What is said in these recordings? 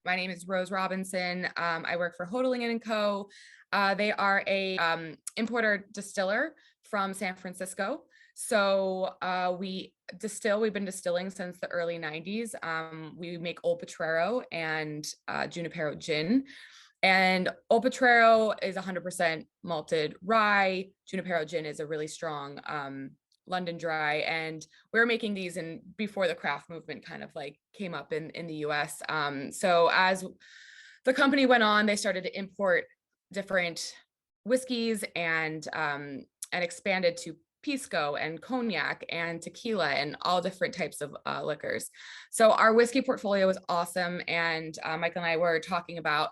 My name is Rose Robinson. I work for Hotaling and Co. They are a importer distiller from San Francisco. So we've been distilling since the early 90s. We make Old Potrero and Junipero gin. And Old Potrero is 100% malted rye. Junipero gin is a really strong London dry, and we were making these before the craft movement kind of like came up in the US. So as the company went on, they started to import different whiskeys and expanded to pisco and cognac and tequila and all different types of liquors. So our whiskey portfolio is awesome, and Michael and I were talking about,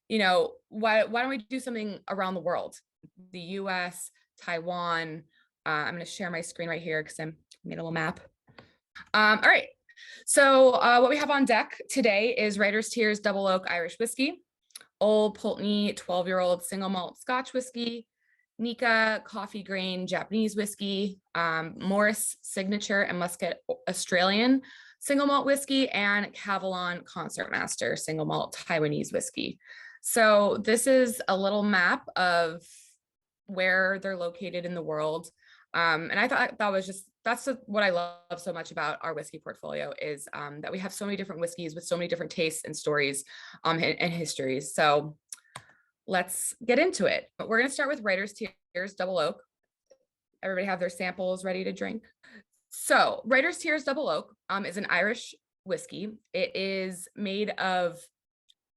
why don't we do something around the world? The US, Taiwan. I'm going to share my screen right here because I made a little map. All right. So what we have on deck today is Writer's Tears Double Oak Irish Whiskey, Old Pulteney 12-year-old Single Malt Scotch Whiskey, Nikka Coffey Grain Japanese Whiskey, Morris Signature and Muscat Australian Single Malt Whiskey, and Kavalan Concertmaster Single Malt Taiwanese Whiskey. So this is a little map of where they're located in the world. And I thought that's what I love so much about our whiskey portfolio is that we have so many different whiskeys with so many different tastes and stories and histories. So let's get into it. But we're going to start with Writer's Tears Double Oak. Everybody have their samples ready to drink. So Writer's Tears Double Oak is an Irish whiskey. It is made of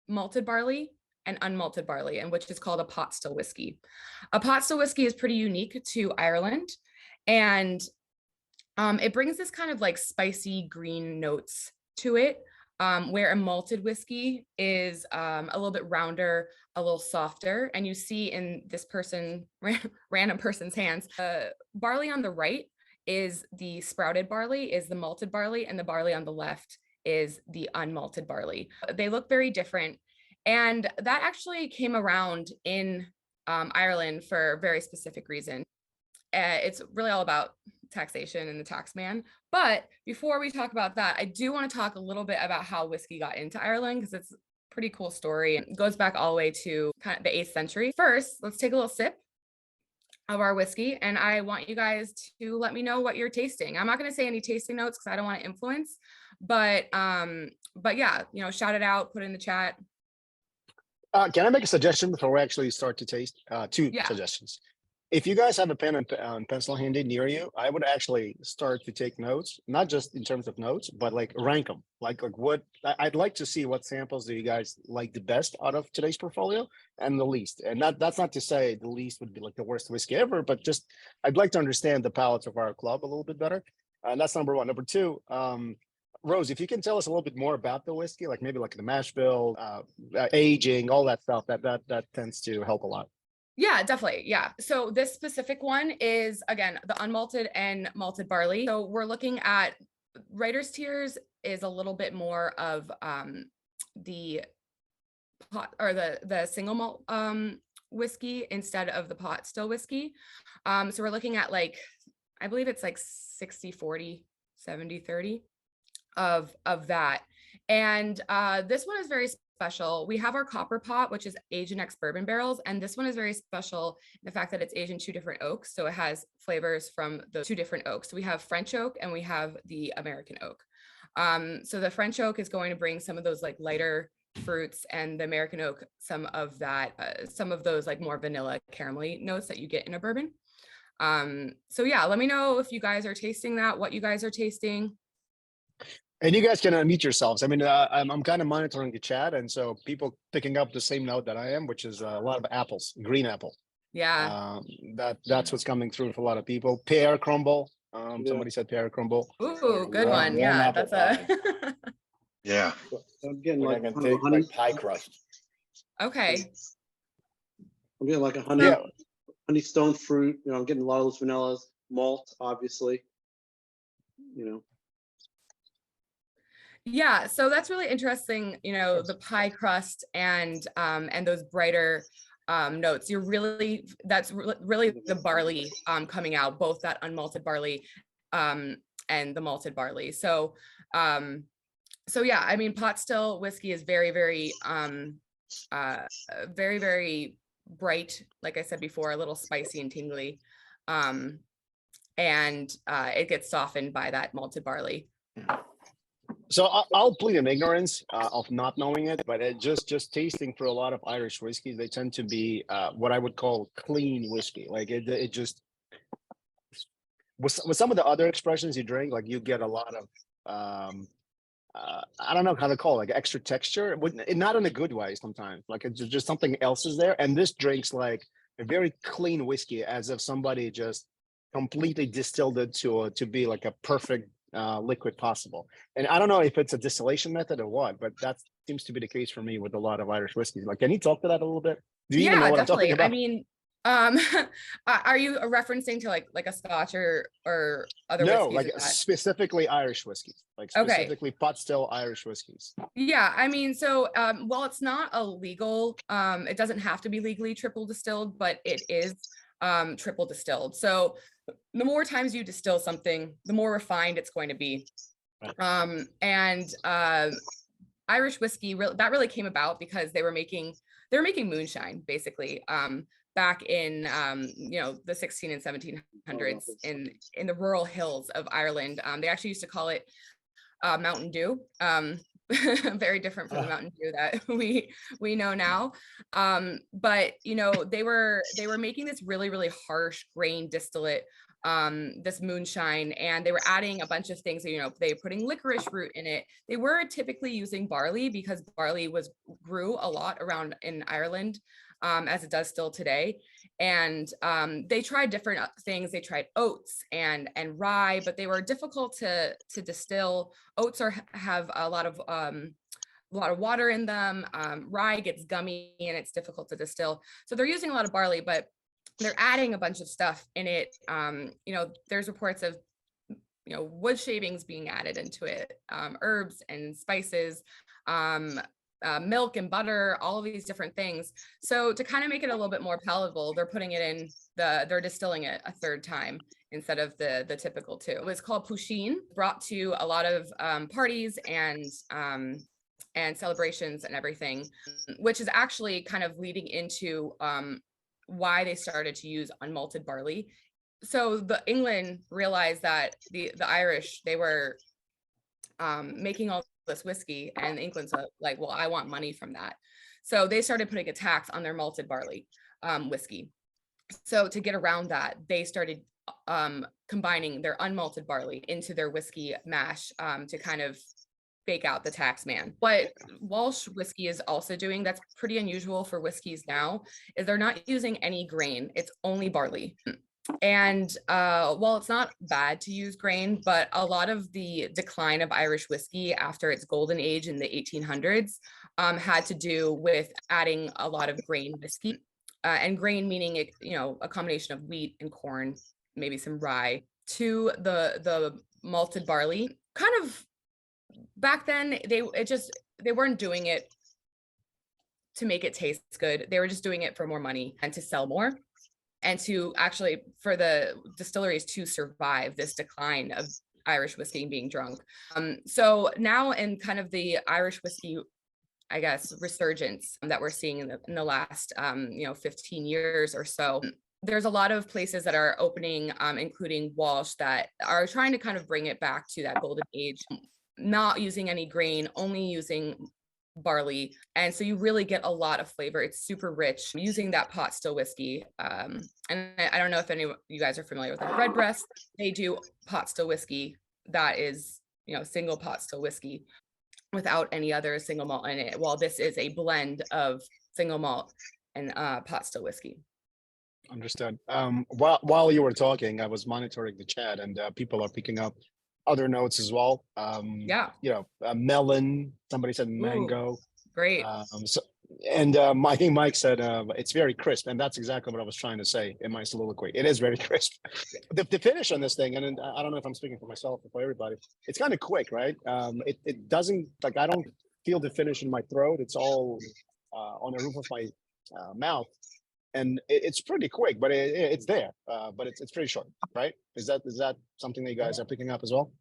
malted barley and unmalted barley, and which is called a pot still whiskey. A pot still whiskey is pretty unique to Ireland, and it brings this kind of like spicy green notes to it, where a malted whiskey is a little bit rounder, a little softer. And you see in this random person's hands, barley on the right is the sprouted barley, is the malted barley, and the barley on the left is the unmalted barley. They look very different. And that actually came around in Ireland for a very specific reason. It's really all about taxation and the tax man. But before we talk about that, I do want to talk a little bit about how whiskey got into Ireland, because it's a pretty cool story. It goes back all the way to kind of the 8th century. First, let's take a little sip of our whiskey, and I want you guys to let me know what you're tasting. I'm not going to say any tasting notes because I don't want to influence, but yeah, shout it out, put it in the chat. Can I make a suggestion before we actually start to taste? Two suggestions. If you guys have a pen and pencil handy near you, I would actually start to take notes, not just in terms of notes, but like rank them. Like what I'd like to see what samples do you guys like the best out of today's portfolio and the least. And that's not to say the least would be like the worst whiskey ever, but just I'd like to understand the palates of our club a little bit better. And that's number one. Number two, Rose, if you can tell us a little bit more about the whiskey, like maybe like the mash bill, aging, all that stuff, that tends to help a lot. Yeah, definitely. Yeah. So this specific one is, again, the unmalted and malted barley. So we're looking at Writer's Tears is a little bit more of the pot or the single malt whiskey instead of the pot still whiskey. So we're looking at like, I believe it's like 60-40, 70-30 of that. And this one is very special. We have our copper pot, which is aged in ex-bourbon barrels, and this one is very special in the fact that it's aged in 2 different oaks, so it has flavors from the 2 different oaks. So we have French oak and we have the American oak. So the French oak is going to bring some of those like lighter fruits, and the American oak some of those like more vanilla caramelly notes that you get in a bourbon. So yeah, let me know if you guys are tasting that, what you guys are tasting. And you guys can unmute yourselves. I mean, I'm kind of monitoring the chat, and so people picking up the same note that I am, which is a lot of apples, green apple. Yeah. That's what's coming through for a lot of people. Pear crumble. Somebody said pear crumble. Ooh, good one. Yeah, that's a. Yeah. I'm getting like pie crust. Okay. I'm getting like a honey stone fruit. I'm getting a lot of those vanillas, malt, obviously. Yeah, so that's really interesting, the pie crust and those brighter notes. That's really the barley coming out, both that unmalted barley and the malted barley. So So yeah, I mean, pot still whiskey is very, very, very, very bright. Like I said before, a little spicy and tingly. And it gets softened by that malted barley. So I'll plead in ignorance of not knowing it, but just tasting for a lot of Irish whiskeys, they tend to be what I would call clean whiskey. Like it just with some of the other expressions you drink, like you get a lot of I don't know how to call it, like extra texture, not in a good way sometimes. Like it's just something else is there, and this drink's like a very clean whiskey, as if somebody just completely distilled it to be like a perfect liquid possible. And I don't know if it's a distillation method or what, but that seems to be the case for me with a lot of Irish whiskeys. Like, can you talk to that a little bit? Do you even know Yeah, what I'm talking definitely. I about? mean, are you referencing to like a Scotch or other No, whiskeys? like Is that specifically Irish whiskeys, like okay? specifically pot still Irish whiskeys. Yeah, I mean, so while it's not illegal, it doesn't have to be legally triple distilled, but it is triple distilled. So the more times you distill something, the more refined it's going to be. Right. And Irish whiskey that really came about because they were making moonshine basically back in the 16 and 1700s in the rural hills of Ireland. They actually used to call it Mountain Dew. Very different from the Mountain Dew that we know now. But they were making this really, really harsh grain distillate, this moonshine, and they were adding a bunch of things. They were putting licorice root in it. They were typically using barley because barley grew a lot around in Ireland, as it does still today. And they tried different things. They tried oats and rye, but they were difficult to distill. Oats have a lot of water in them. Rye gets gummy and it's difficult to distill. So they're using a lot of barley, but they're adding a bunch of stuff in it. There's reports of wood shavings being added into it, herbs and spices, milk and butter, all of these different things. So to kind of make it a little bit more palatable, they're putting it in they're distilling it a third time instead of the typical two. It was called Pusheen, brought to a lot of parties and celebrations and everything, which is actually kind of leading into why they started to use unmalted barley. So the England realized that the Irish, they were making all this whiskey, and England's like, well, I want money from that. So they started putting a tax on their malted barley whiskey. So to get around that, they started combining their unmalted barley into their whiskey mash to kind of fake out the tax man. What Walsh whiskey is also doing that's pretty unusual for whiskeys now is they're not using any grain. It's only barley. And while it's not bad to use grain, but a lot of the decline of Irish whiskey after its golden age in the 1800s had to do with adding a lot of grain whiskey, and grain meaning a combination of wheat and corn, maybe some rye, to the malted barley. Kind of back then, they weren't doing it to make it taste good. They were just doing it for more money and to sell more, and to actually for the distilleries to survive this decline of Irish whiskey being drunk. So now in kind of the Irish whiskey, I guess, resurgence that we're seeing in the last 15 years or so, there's a lot of places that are opening, including Walsh, that are trying to kind of bring it back to that golden age, not using any grain, only using barley. And so you really get a lot of flavor. It's super rich using that pot still whiskey. And I don't know if any of you guys are familiar with like Redbreast. They do pot still whiskey that is, single pot still whiskey without any other single malt in it. While this is a blend of single malt and pot still whiskey. Understood. While you were talking, I was monitoring the chat, and people are picking up other notes as well. Yeah. Melon. Somebody said mango. Ooh, great. I think Mike said it's very crisp, and that's exactly what I was trying to say in my soliloquy. It is very crisp. The finish on this thing, and I don't know if I'm speaking for myself or for everybody. It's kind of quick, right? It doesn't like I don't feel the finish in my throat. It's all on the roof of my mouth. And it's pretty quick, but it's there. But it's pretty short, right? Is that something that you guys are picking up as well?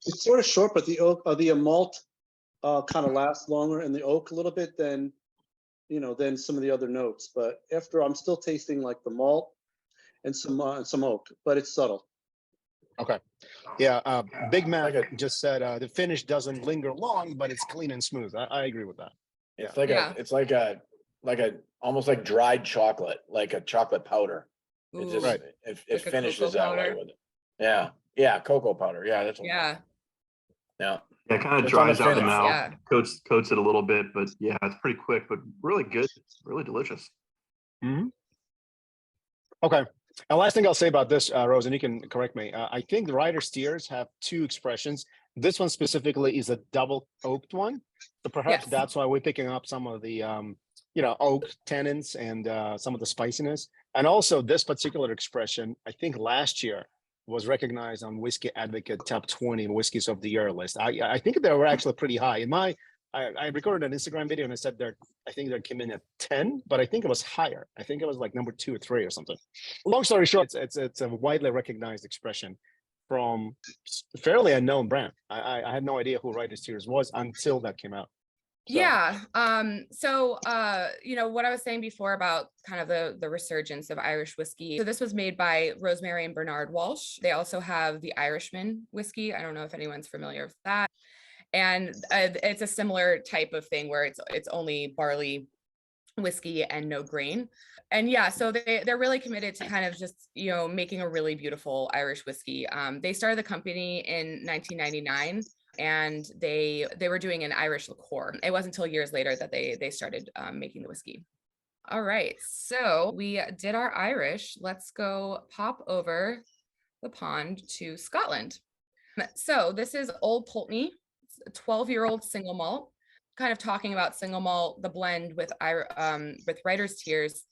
It's sort of short, but the malt kind of lasts longer in the oak a little bit than, than some of the other notes. But after, I'm still tasting like the malt and some oak, but it's subtle. Okay. Yeah. Big Mac just said the finish doesn't linger long, but it's clean and smooth. I agree with that. It's like a almost like dried chocolate, like a chocolate powder. It just Right. it Like a finishes cocoa that way powder? with it. Yeah, cocoa powder. Yeah, that's what. Yeah. Yeah. Yeah, it kind of It's on the dries out the finish. mouth, Yeah. coats it a little bit, but yeah, it's pretty quick, but really good, really delicious. Okay. And last thing I'll say about this, Rose, and you can correct me. I think the Ryder's Tears have two expressions. This one specifically is a double oaked one. So perhaps Yes. that's why we're picking up some of the, oak tannins and some of the spiciness. And also this particular expression, I think last year was recognized on Whiskey Advocate Top 20 Whiskeys of the Year list. I think they were actually pretty high. I recorded an Instagram video and I said I think they came in at 10, but I think it was higher. I think it was like number 2 or 3 or something. Long story short, it's a widely recognized expression from fairly unknown brand. I had no idea who Ryder's Tears was until that came out. So. Yeah. So what I was saying before about kind of the resurgence of Irish whiskey. So this was made by Rosemary and Bernard Walsh. They also have the Irishman whiskey. I don't know if anyone's familiar with that. And it's a similar type of thing where it's only barley whiskey and no grain. And yeah, so they're really committed to kind of just, making a really beautiful Irish whiskey. They started the company in 1999 and they were doing an Irish liqueur. It wasn't until years later that they started making the whiskey. All right, so we did our Irish. Let's go pop over the pond to Scotland. So this is Old Pulteney, 12-year-old single malt. Kind of talking about single malt, the blend with Ryder's Tears.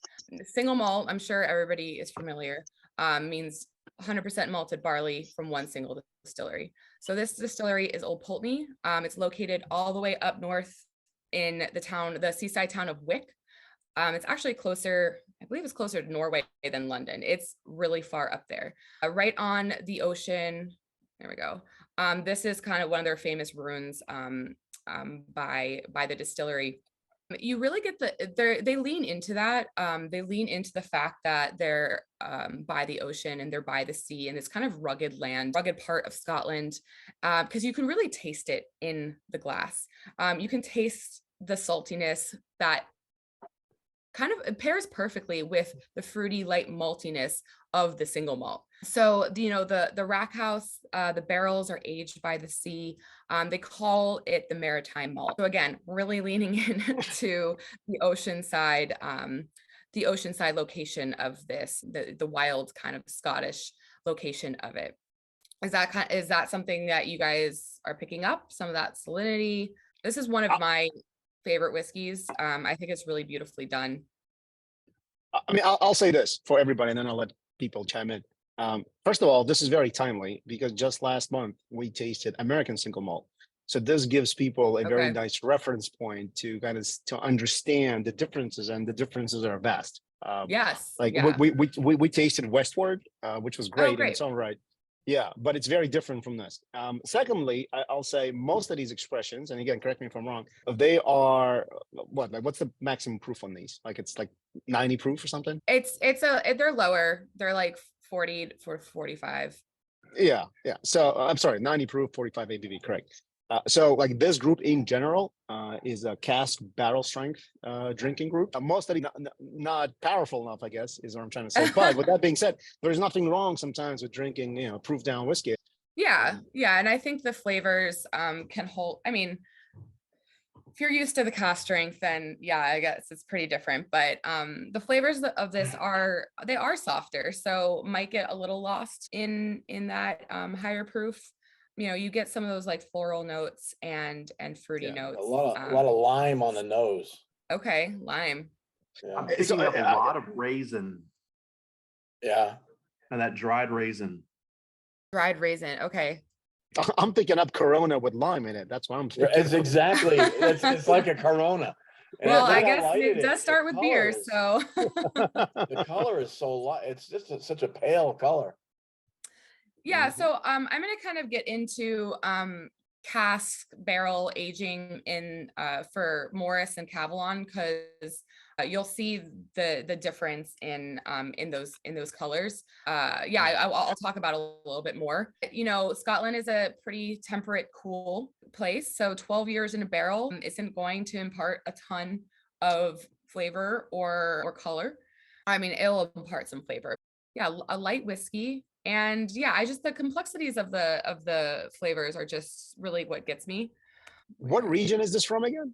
Single malt, I'm sure everybody is familiar, means 100% malted barley from one single distillery. So this distillery is Old Pulteney. It's located all the way up north in the seaside town of Wick. It's actually closer, I believe it's closer to Norway than London. It's really far up there, right on the ocean. There we go. This is kind of one of their famous ruins by the distillery. You really get they lean into that. They lean into the fact that they're by the ocean and they're by the sea and it's kind of rugged part of Scotland, because you can really taste it in the glass. You can taste the saltiness that kind of it pairs perfectly with the fruity light maltiness of the single malt. So the rack house, the barrels are aged by the sea. They call it the maritime malt. So again, really leaning into the oceanside location of this, the wild kind of Scottish location of it. Is that something that you guys are picking up? Some of that salinity. This is one of my favorite whiskeys. I think it's really beautifully done. I mean, I'll say this for everybody, and then I'll let people chime in. First of all, this is very timely because just last month we tasted American single malt. So this gives people a very nice reference point to kind of to understand the differences, and the differences are vast. Yes. Like yeah. we tasted Westward, which was great in its own right. Yeah, but it's very different from this. Secondly, I'll say most of these expressions, and again, correct me if I'm wrong, they are what's the maximum proof on these? Like it's like 90 proof or something? They're lower. They're like 40 for 45. Yeah. So I'm sorry, 90 proof, 45 ABV, correct. So like this group in general is a cask barrel strength drinking group. Mostly not powerful enough, I guess, is what I'm trying to say. But with that being said, there's nothing wrong sometimes with drinking, proof down whiskey. Yeah. And I think the flavors can hold. I mean, if you're used to the cask strength, then yeah, I guess it's pretty different. But the flavors of this are softer, so might get a little lost in that higher proof. You get some of those like floral notes and fruity notes. A lot of lime on the nose. Okay, lime. Yeah. I'm picking up a lot of raisin. Yeah. And that dried raisin. Dried raisin. Okay. I'm picking up Corona with lime in it. That's what I'm thinking. It's exactly. It's like a Corona. And well, I guess it does start with beer, so. The color is so light. It's just such a pale color. Yeah, so I'm going to kind of get into cask barrel aging in for Morris and Kavalan, because you'll see the difference in those colors. I'll talk about it a little bit more. You know, Scotland is a pretty temperate, cool place, so 12 years in a barrel isn't going to impart a ton of flavor or color. I mean, it'll impart some flavor. Yeah, a light whiskey. And yeah, the complexities of the flavors are just really what gets me. What region is this from again?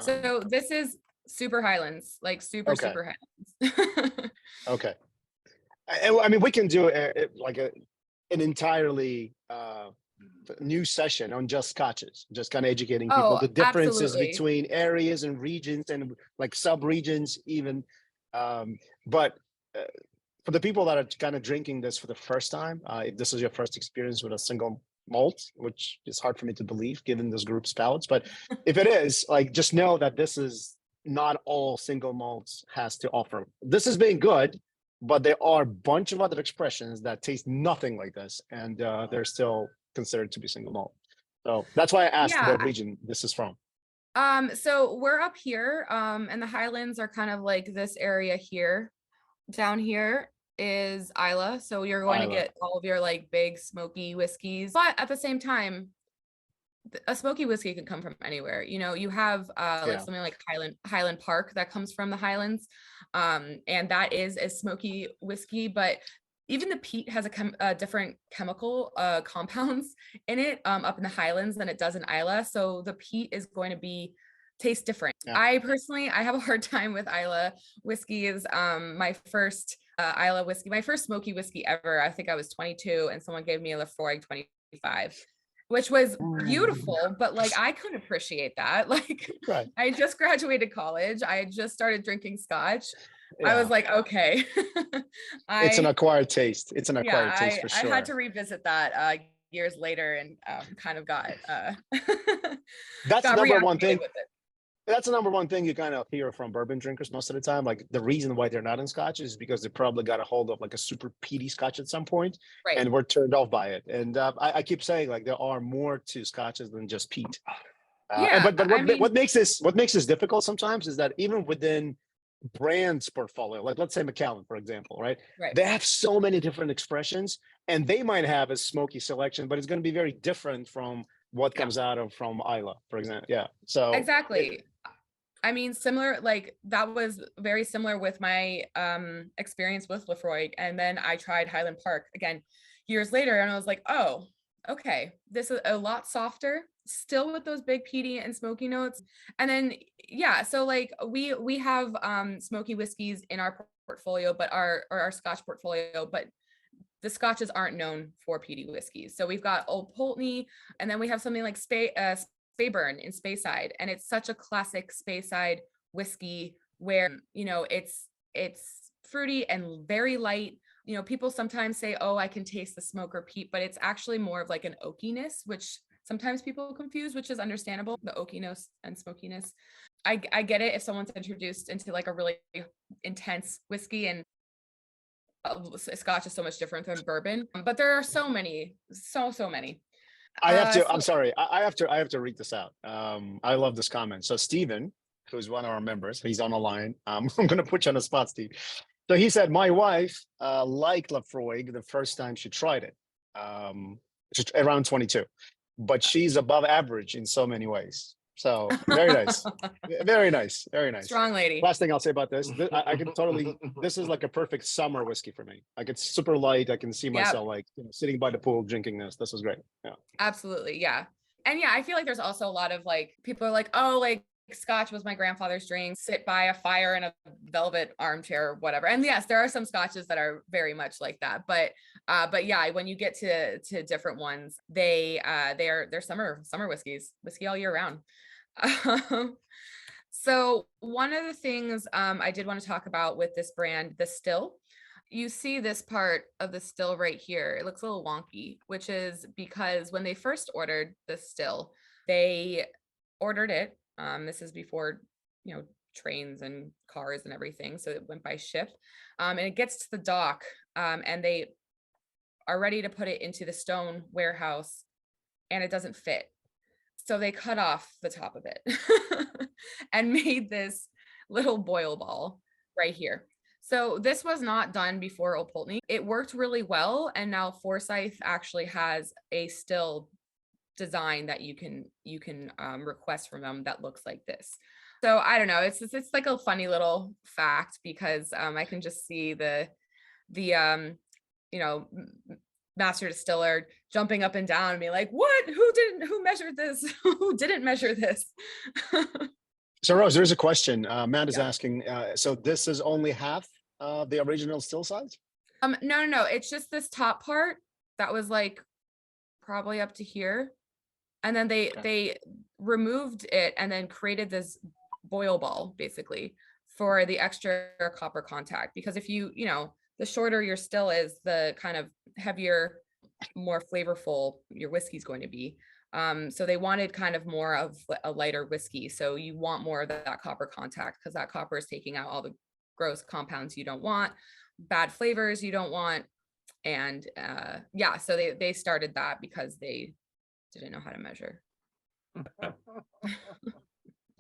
So this is super Highlands, like super Okay. super Highlands. Okay. I mean, we can do an entirely new session on just scotches, just kind of educating people Oh, the differences absolutely. between areas and regions and like sub-regions even. But for the people that are kind of drinking this for the first time, if this is your first experience with a single malt, which is hard for me to believe given this group's palates, but if it is, like, just know that this is not all single malts has to offer. This is being good, but there are a bunch of other expressions that taste nothing like this, and they're still considered to be single malt. So that's why I asked Yeah. what region this is from. So we're up here, and the Highlands are kind of like this area here. Down here is Isla, so you're going to Isla. get all of your like big smoky whiskeys, but at the same time, a smoky whiskey can come from anywhere. You know, you have like something like Highland Park that comes from the Highlands, and that is a smoky whiskey, but even the peat has a different chemical compounds in it up in the Highlands than it does in Isla, so the peat is going to taste different. Yeah. I personally, I have a hard time with Isla whiskeys. My first Isla whiskey, my first smoky whiskey ever, I think I was 22, and someone gave me a Lefroy 25, which was beautiful, but like I couldn't appreciate that. Like, Right. I just graduated college. I had just started drinking Scotch. I Yeah. was like, okay. It's an acquired taste. It's an acquired taste for sure. I had to revisit that years later and kind of got That's got number reactivated one thing. with it. That's the number one thing you kind of hear from bourbon drinkers most of the time. Like, the reason why they're not in Scotch is because they probably got a hold of like a super peaty Scotch at some point, Right. and were turned off by it. And I keep saying, like, there are more to Scotches than just peat. But what makes this difficult sometimes is that even within brands portfolio, like let's say Macallan, for example, right? They have so many different expressions, and they might have a smoky selection, but it's going to be very different from what comes out of from Isla, for example. Yeah. So exactly. I mean, similar, like that was very similar with my experience with Lefroy. And then I tried Highland Park again years later, and I was like, oh, okay, this is a lot softer, still with those big peaty and smoky notes. And then, yeah, so like we have smoky whiskeys in our portfolio, but our Scotch portfolio, but the Scotches aren't known for peaty whiskeys. So we've got Old Pulteney, and then we have something like Speyburn in Speyside, and it's such a classic Speyside whiskey where, you know, it's fruity and very light. You know, people sometimes say, oh, I can taste the smoke or peat, but it's actually more of like an oakiness, which sometimes people confuse, which is understandable, the oakiness and smokiness. I get it if someone's introduced into like a really intense whiskey, and Scotch is so much different than bourbon, but there are so many. I have to. I'm sorry. I have to read this out. I love this comment. So Stephen, who's one of our members, he's on the line. I'm going to put you on the spot, Steve. So he said, my wife liked Lefroy the first time she tried it, just around 22, but she's above average in so many ways. So very nice, very nice, very nice. Strong lady. Last thing I'll say about this, I can totally. This is like a perfect summer whiskey for me. Like, it's super light. I can see myself like, you know, sitting by the pool drinking this. This is great. Yeah. Absolutely, yeah. And yeah, I feel like there's also a lot of like people are like, oh, like Scotch was my grandfather's drink, sit by a fire in a velvet armchair or whatever. And yes, there are some Scotches that are very much like that, but yeah, when you get to different ones, they're summer whiskeys, whiskey all year round. So one of the things I did want to talk about with this brand, the still, you see this part of the still right here. It looks a little wonky, which is because when they first ordered the still, they ordered it. This is before, you know, trains and cars and everything. So it went by ship, and it gets to the dock, and they are ready to put it into the stone warehouse, and it doesn't fit. So they cut off the top of it and made this little boil ball right here. So this was not done before Old Pulteney. It worked really well. And now Forsyth actually has a still design that you can request from them that looks like this. So I don't know, it's like a funny little fact because I can just see the you know, master distiller jumping up and down and being like, what, who measured this? Who didn't measure this? So Rose, there's a question. Matt is Yeah. asking, so this is only half the original still size? No, it's just this top part that was like probably up to here. And then they removed it and then created this boil ball basically for the extra copper contact. Because if you know, the shorter your still is, the kind of heavier, more flavorful your whiskey is going to be. So they wanted kind of more of a lighter whiskey. So you want more of that copper contact because that copper is taking out all the gross compounds you don't want, bad flavors you don't want. And yeah, so they started that because they didn't know how to measure.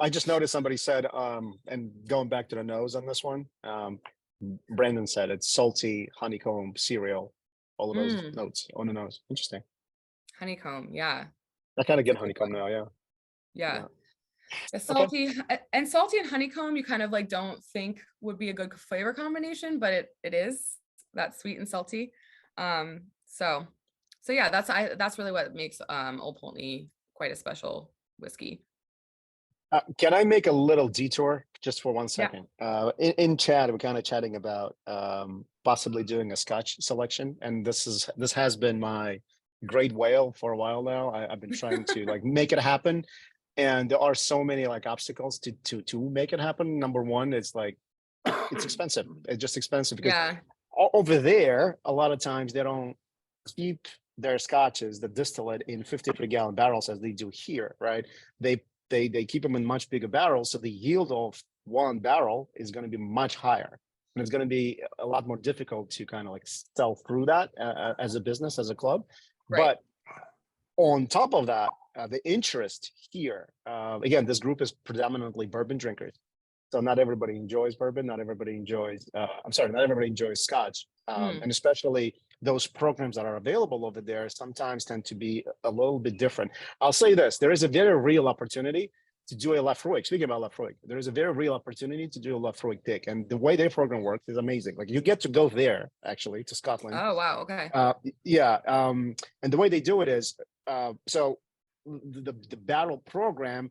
I just noticed somebody said, and going back to the nose on this one, Brandon said it's salty, honeycomb, cereal, all of those notes on the nose. Interesting. Honeycomb, yeah. I kind of get honeycomb now, yeah. Yeah. The salty and salty and honeycomb, you kind of like don't think would be a good flavor combination, but it is. That's sweet and salty. So yeah, that's really what makes Old Pulteney quite a special whiskey. Can I make a little detour just for 1 second? In chat, we're kind of chatting about possibly doing a Scotch selection, and this has been my great whale for a while now. I've been trying to like make it happen, and there are so many like obstacles to make it happen. Number one, it's like it's expensive. It's just expensive because over there, a lot of times they don't keep their scotches, the distillate, in 53-gallon barrels as they do here, right? They keep them in much bigger barrels, so the yield of one barrel is going to be much higher, and it's going to be a lot more difficult to kind of like sell through that as a business, as a club. Right. But on top of that, the interest here, again, this group is predominantly bourbon drinkers. So not everybody enjoys bourbon. Not everybody enjoys, not everybody enjoys Scotch. And especially those programs that are available over there sometimes tend to be a little bit different. I'll say this, there is a very real opportunity to do a Lafroig. Speaking about Lafroig, there is a very real opportunity to do a Lafroig pick. And the way their program works is amazing. Like you get to go there, actually, to Scotland. Oh, wow, okay. And the way they do it is, so the barrel program,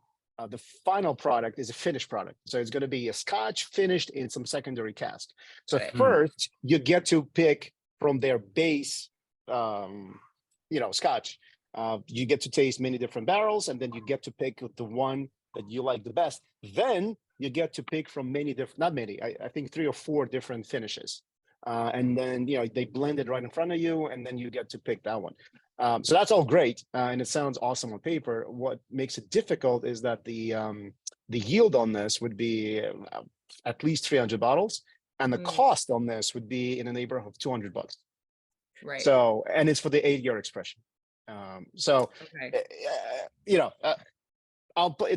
the final product is a finished product. So it's going to be a Scotch finished in some secondary cask. So first you get to pick from their base, Scotch. You get to taste many different barrels, and then you get to pick the one that you like the best. Then you get to pick from many different, not many, I think 3 or 4 different finishes. And then, they blend it right in front of you, and then you get to pick that one. So that's all great, and it sounds awesome on paper. What makes it difficult is that the yield on this would be at least 300 bottles, and the cost on this would be in the neighborhood of $200. Right. So, and it's for the 8-year expression.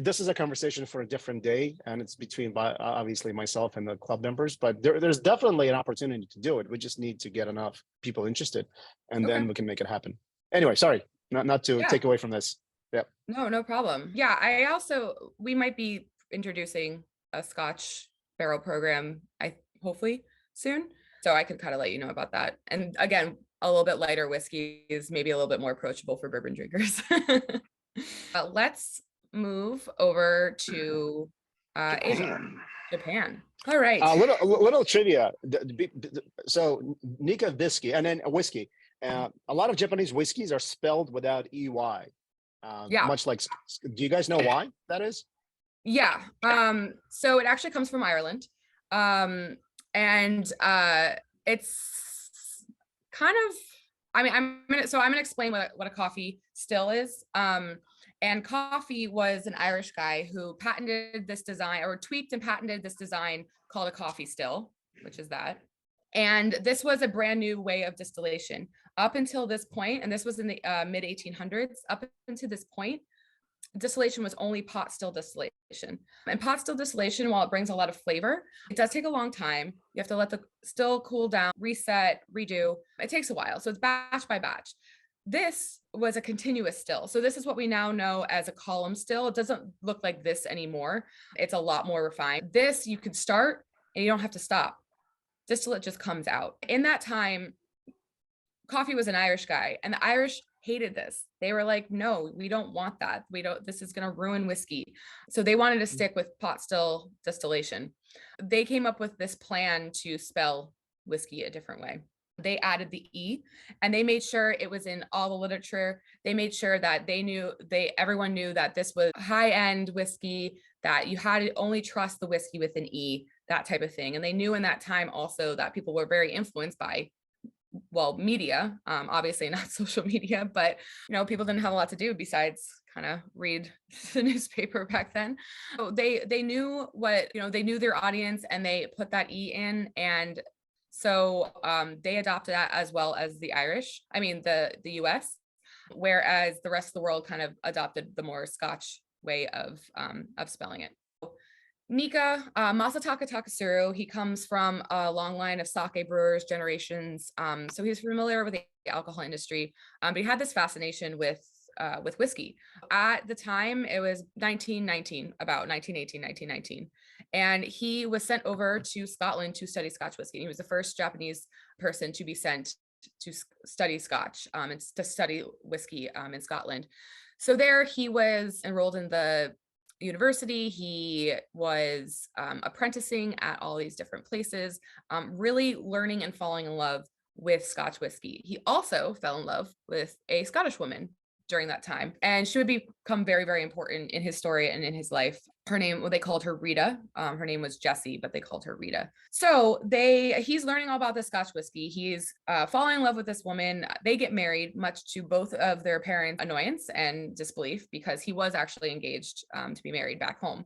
This is a conversation for a different day, and it's between obviously myself and the club members. But there's definitely an opportunity to do it. We just need to get enough people interested, and then we can make it happen. Anyway, sorry, not to take away from this. Yeah. No problem. Yeah, we might be introducing a Scotch barrel program, hopefully soon. So I could kind of let you know about that. And again, a little bit lighter whiskey is maybe a little bit more approachable for bourbon drinkers. Let's move over to Asia, Japan. All right. A little trivia. So Nikka whiskey, and then whiskey. A lot of Japanese whiskeys are spelled without EY. Much like, do you guys know why that is? Yeah. So it actually comes from Ireland. And it's kind of, I'm gonna explain what a coffee still is. And Coffey was an Irish guy who patented this design, or tweaked and patented this design called a coffee still, which is that. And this was a brand new way of distillation. Up until this point, and this was in the mid 1800s, up until this point, distillation was only pot still distillation. And pot still distillation, while it brings a lot of flavor, it does take a long time. You have to let the still cool down, reset, redo. It takes a while. So it's batch by batch. This was a continuous still. So this is what we now know as a column still. It doesn't look like this anymore. It's a lot more refined. This you could start and you don't have to stop. Distillate just comes out. In that time, Coffey was an Irish guy, and the Irish hated this. They were like, no, we don't want that. This is going to ruin whiskey. So they wanted to stick with pot still distillation. They came up with this plan to spell whiskey a different way. They added the E, and they made sure it was in all the literature. They made sure that everyone knew that this was high-end whiskey, that you had to only trust the whiskey with an E, that type of thing. And they knew in that time also that people were very influenced by, well, media, obviously not social media, but people didn't have a lot to do besides kind of read the newspaper back then. So they knew they knew their audience, and they put that E in. And so they adopted that, as well as the US, whereas the rest of the world kind of adopted the more Scotch way of spelling it. Nikka, Masataka Takasuru, he comes from a long line of sake brewers, generations. So he's familiar with the alcohol industry, but he had this fascination with whiskey. At the time, it was 1918, 1919. And he was sent over to Scotland to study Scotch whiskey. He was the first Japanese person to be sent to study Scotch and to study whiskey in Scotland. So there he was enrolled in the university. He was apprenticing at all these different places, really learning and falling in love with Scotch whiskey. He also fell in love with a Scottish woman during that time, and she would become very, very important in his story and in his life. Her name, they called her Rita. Her name was Jessie, but they called her Rita. So he's learning all about the Scotch whiskey. He's falling in love with this woman. They get married, much to both of their parents' annoyance and disbelief, because he was actually engaged to be married back home.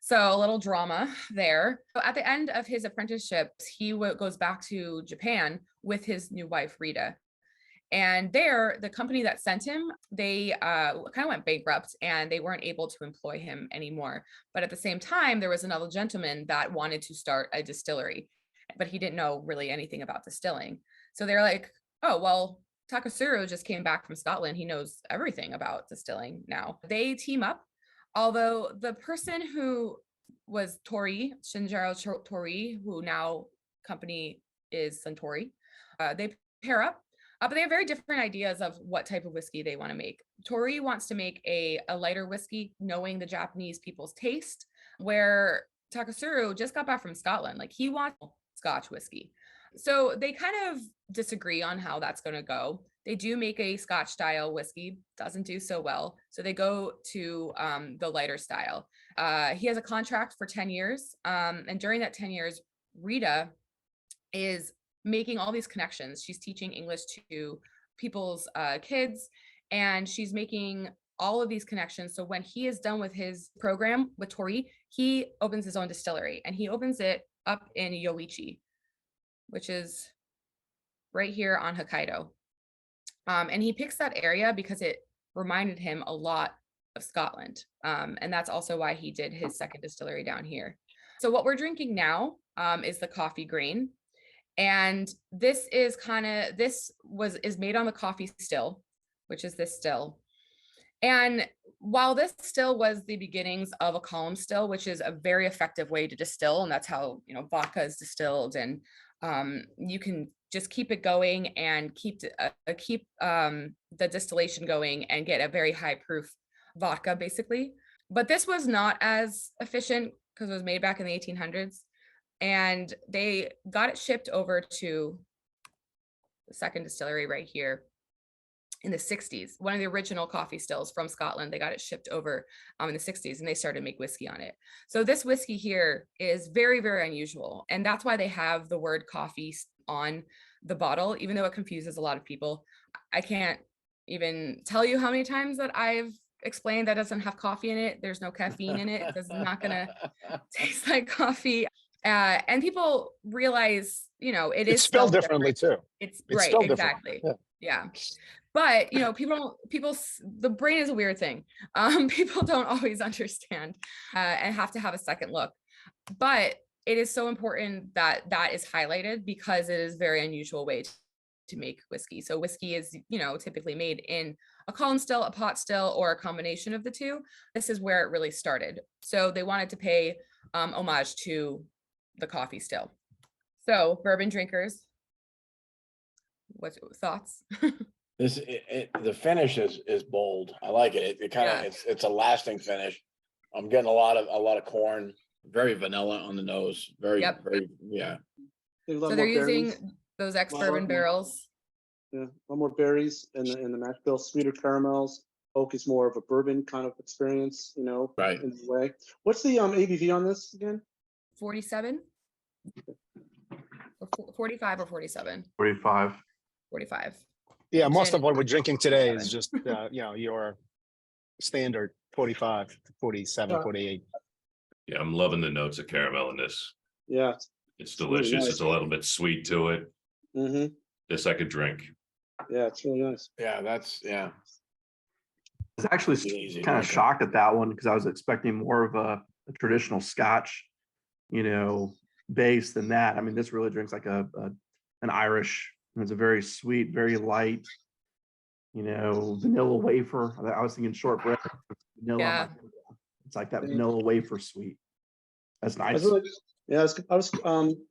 So a little drama there. So at the end of his apprenticeship, he goes back to Japan with his new wife, Rita. And there, the company that sent him, they kind of went bankrupt, and they weren't able to employ him anymore. But at the same time, there was another gentleman that wanted to start a distillery, but he didn't know really anything about distilling. So they're like, oh, well, Takasuru just came back from Scotland. He knows everything about distilling now. They team up, although the person who was Tori, Shinjiro Tori, who now company is Suntory, they pair up. But they have very different ideas of what type of whiskey they want to make. Tori wants to make a lighter whiskey, knowing the Japanese people's taste, where Takasuru just got back from Scotland. Like, he wants Scotch whiskey. So they kind of disagree on how that's going to go. They do make a Scotch style whiskey, doesn't do so well. So they go to the lighter style. He has a contract for 10 years. And during that 10 years, Rita is making all these connections. She's teaching English to people's kids, and she's making all of these connections. So when he is done with his program with Tori, he opens his own distillery, and he opens it up in Yoichi, which is right here on Hokkaido. And he picks that area because it reminded him a lot of Scotland. And that's also why he did his second distillery down here. So what we're drinking now is the coffee grain. And this is is made on the coffee still, which is this still. And while this still was the beginnings of a column still, which is a very effective way to distill, and that's how vodka is distilled, and you can just keep it going and keep the distillation going and get a very high proof vodka, basically. But this was not as efficient because it was made back in the 1800s. And they got it shipped over to the second distillery right here in the 60s. One of the original coffee stills from Scotland. They got it shipped over in the 60s, and they started to make whiskey on it. So this whiskey here is very, very unusual. And that's why they have the word coffee on the bottle, even though it confuses a lot of people. I can't even tell you how many times that I've explained that doesn't have coffee in it. There's no caffeine in it. It's not going to taste like coffee. And people realize, it is spelled differently too. It's right, spelled exactly. Yeah. But the brain is a weird thing. People don't always understand and have to have a second look. But it is so important that that is highlighted because it is a very unusual way to make whiskey. So whiskey is, typically made in a column still, a pot still, or a combination of the two. This is where it really started. So they wanted to pay homage to the coffee still. So bourbon drinkers, what thoughts? The finish is bold. I like it. It kind of, it's a lasting finish. I'm getting a lot of corn, very vanilla on the nose. Very, yeah. So they're using those ex-bourbon barrels. Yeah, a lot more berries in the mash bill, sweeter caramels. Oak is more of a bourbon kind of experience, Right. in a way. What's the ABV on this again? 47? 45 or 47? 45. 45. Yeah, most Gin of what we're drinking today is 47. just, your standard 45, 47, Yeah. 48. Yeah, I'm loving the notes of caramel in this. Yeah. It's really delicious. nice. It's a little bit sweet to it. Mm-hmm. This I could drink. Yeah, it's really nice. Yeah, I was actually Easy, kind of okay. shocked at that one because I was expecting more of a traditional Scotch, base than that. I mean, this really drinks like an Irish. It's a very sweet, very light, vanilla wafer. I was thinking shortbread, vanilla. Yeah. It's like that Yeah. vanilla wafer sweet. That's I nice.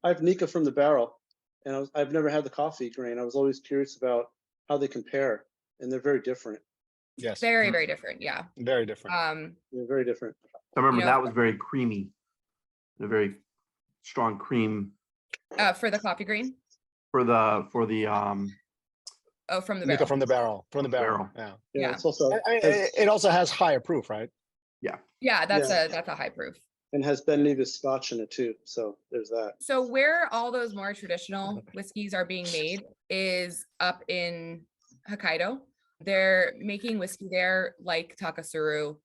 have Nikka from the barrel, and I've never had the coffee grain. I was always curious about how they compare, and they're very different. Yes, Very, very different. Yeah. very different. They're very different. I remember you know- that was very creamy, a very strong cream For the coffee green. for the Oh, from the Nikka barrel. from the barrel, Barrel. Yeah. Yeah. It's also I mean, it also has higher proof, right? Yeah, that's a high proof. and has Ben Nevis Scotch in it too. So there's that. So where all those more traditional whiskeys are being made is up in Hokkaido. They're making whiskey there like Takasuru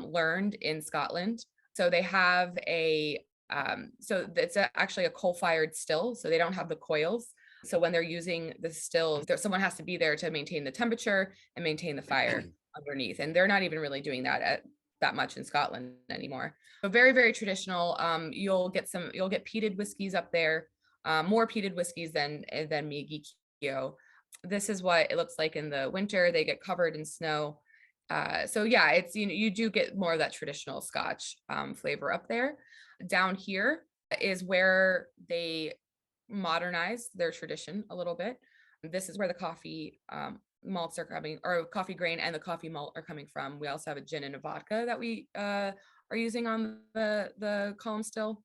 learned in Scotland. So they have so it's actually a coal-fired still, so they don't have the coils. So when they're using the stills, someone has to be there to maintain the temperature and maintain the fire underneath. And they're not even really doing that much in Scotland anymore. So very, very traditional. You'll get peated whiskeys up there, more peated whiskeys than Miyagikyo. This is what it looks like in the winter. They get covered in snow. So yeah, it's, you do get more of that traditional Scotch flavor up there. Down here is where they modernize their tradition a little bit. This is where the coffee malts are coming, or coffee grain and the coffee malt are coming from. We also have a gin and a vodka that we are using on the column still,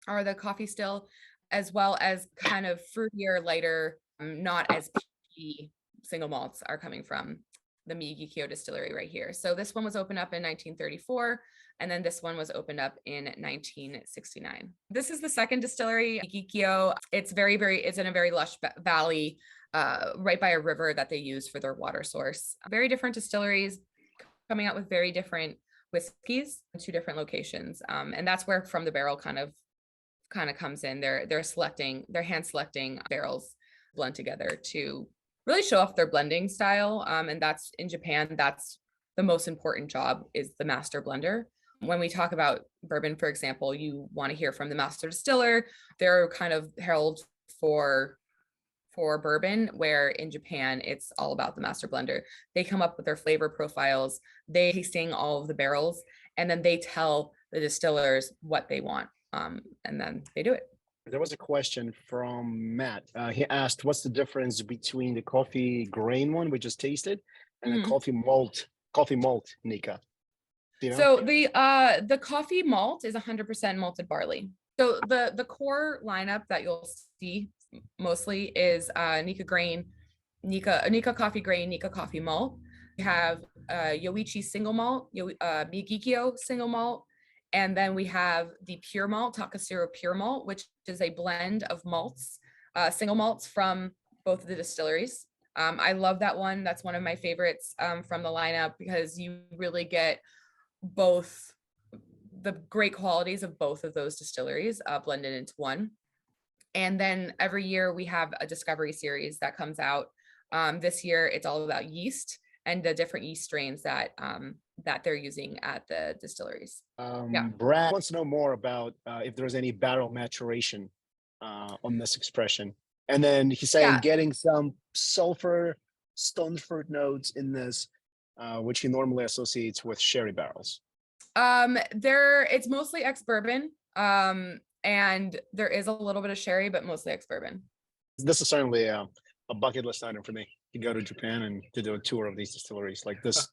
or the coffee still, as well as kind of fruitier, lighter, not as peaty single malts are coming from the Miyagikyo distillery right here. So this one was opened up in 1934, and then this one was opened up in 1969. This is the second distillery, Miyagikyo. It's it's in a very lush valley, right by a river that they use for their water source. Very different distilleries coming out with very different whiskeys in two different locations. And that's where From the Barrel kind of comes in. They're hand selecting barrels blend together to really show off their blending style. And that's in Japan, that's the most important job, is the master blender. When we talk about bourbon, for example, you want to hear from the master distiller. They're kind of heralded for bourbon, where in Japan, it's all about the master blender. They come up with their flavor profiles, they tasting all of the barrels, and then they tell the distillers what they want. And then they do it. There was a question from Matt. He asked, what's the difference between the coffee grain one we just tasted and the coffee malt Nikka? So the coffee malt is 100% malted barley. So the core lineup that you'll see mostly is Nikka Coffey Grain, Nikka Coffee Malt. We have Yoichi Single Malt, Miyagikyo Single Malt, and then we have the pure malt, Takasuru Pure Malt, which is a blend of malts, single malts from both of the distilleries. I love that one. That's one of my favorites from the lineup, because you really get both the great qualities of both of those distilleries blended into one. And then every year we have a discovery series that comes out This year, it's all about yeast and the different yeast strains that they're using at the distilleries. Brad wants to know more about if there's any barrel maturation on this expression. And then he's saying getting some sulfur, stone fruit notes in this, which he normally associates with sherry barrels. It's mostly ex-bourbon, and there is a little bit of sherry, but mostly ex-bourbon. This is certainly a bucket list item for me to go to Japan and to do a tour of these distilleries like this.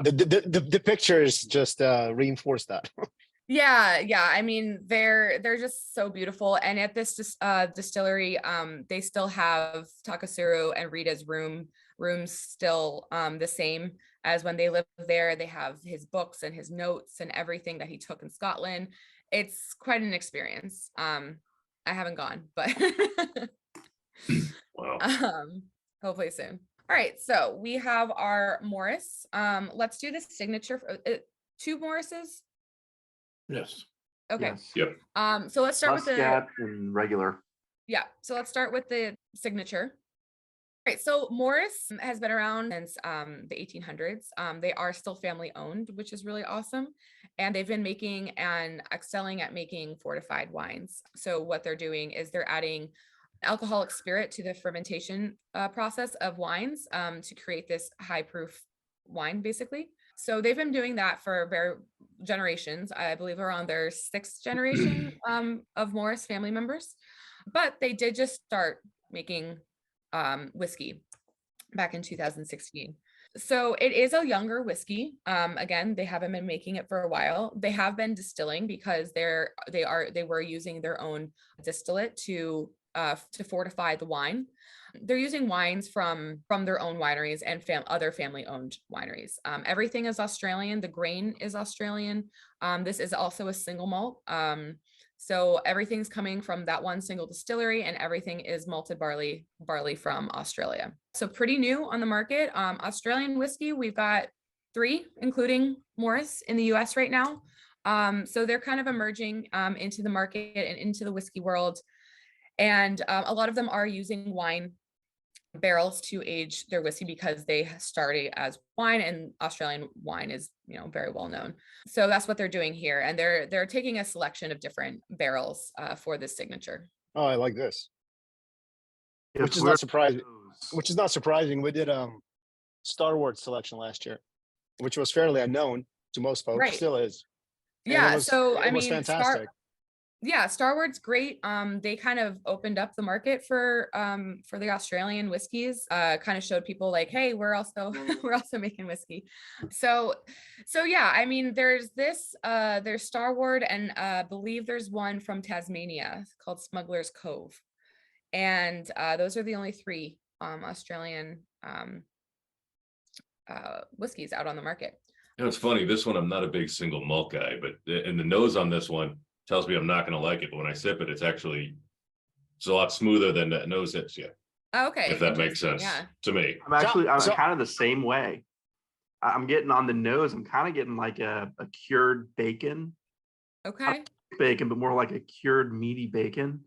The pictures just reinforce that. Yeah. I mean, they're just so beautiful. And at this distillery, they still have Takasuru and Rita's rooms still the same as when they lived there. They have his books and his notes and everything that he took in Scotland. It's quite an experience. I haven't gone, but Wow. Hopefully soon. All right, so we have our Morris. Let's do the signature. 2 Morrises. Yes. Okay. Yes. Yep. So let's start with the Muscat and regular. Yeah, so let's start with the signature. All right, so Morris has been around since the 1800s. They are still family owned, which is really awesome. And they've been making and excelling at making fortified wines. So what they're doing is they're adding alcoholic spirit to the fermentation process of wines to create this high proof wine, basically. So they've been doing that for generations. I believe we're on their 6th generation of Morris family members. But they did just start making whiskey back in 2016. So it is a younger whiskey. Again, they haven't been making it for a while. They have been distilling because they were using their own distillate to fortify the wine. They're using wines from their own wineries and other family owned wineries. Everything is Australian. The grain is Australian. This is also a single malt. So everything's coming from that one single distillery, and everything is malted barley from Australia. So pretty new on the market. Australian whiskey, we've got 3, including Morris, in the US right now. So they're kind of emerging into the market and into the whiskey world. And a lot of them are using wine barrels to age their whiskey because they started as wine, and Australian wine is, very well known. So that's what they're doing here. And they're taking a selection of different barrels for this signature. Oh, I like this. Yes, Which is not surprising. Which is not surprising. We did Star Wars selection last year, which was fairly unknown to most folks. Right. Still is. And Yeah. it was fantastic. Star Wars, great. They kind of opened up the market for the Australian whiskeys. Kind of showed people like, hey, we're also making whiskey. So yeah, I mean, there's Starward, and I believe there's one from Tasmania called Smuggler's Cove, and those are the only 3 Australian whiskeys out on the market. It's funny. This one, I'm not a big single malt guy, but the nose on this one tells me I'm not going to like it, but when I sip it, it's a lot smoother than that nose hits you. Okay. If that makes sense to me. I'm kind of the same way. I'm getting on the nose. I'm kind of getting like a cured bacon. Okay. Bacon, but more like a cured meaty bacon.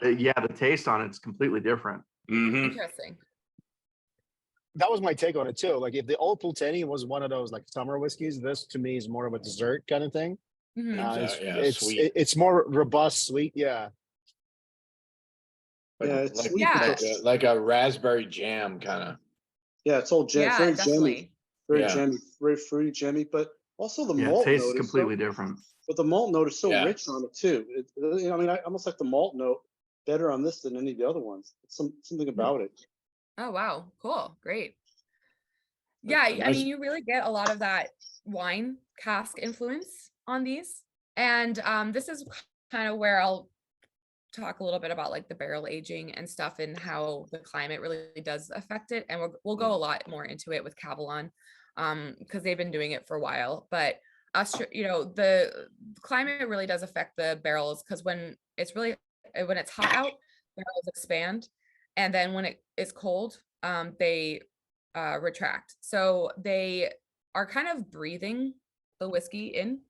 Yeah, the taste on it's completely different. Mm-hmm. Interesting. That was my take on it too. Like if the Old Pulteney was one of those like summer whiskeys, this to me is more of a dessert kind of thing. Mm-hmm. Sweet. It's more robust, sweet. Yeah. Like a raspberry jam kind of. Yeah, it's all jam. Yeah, Very definitely. jammy. Very jammy. Very fruity, jammy. But also the malt taste note is completely different. But the malt note is so rich on it too. I almost like the malt note better on this than any of the other ones. It's something about it. Oh, wow. Cool. Great. Yeah. I mean, you really get a lot of that wine cask influence on these. And this is kind of where I'll talk a little bit about like the barrel aging and stuff and how the climate really does affect it. And we'll go a lot more into it with Kavalan because they've been doing it for a while. But the climate really does affect the barrels, because when it's hot out, barrels expand. And then when it is cold, they retract. So they are kind of breathing the whiskey in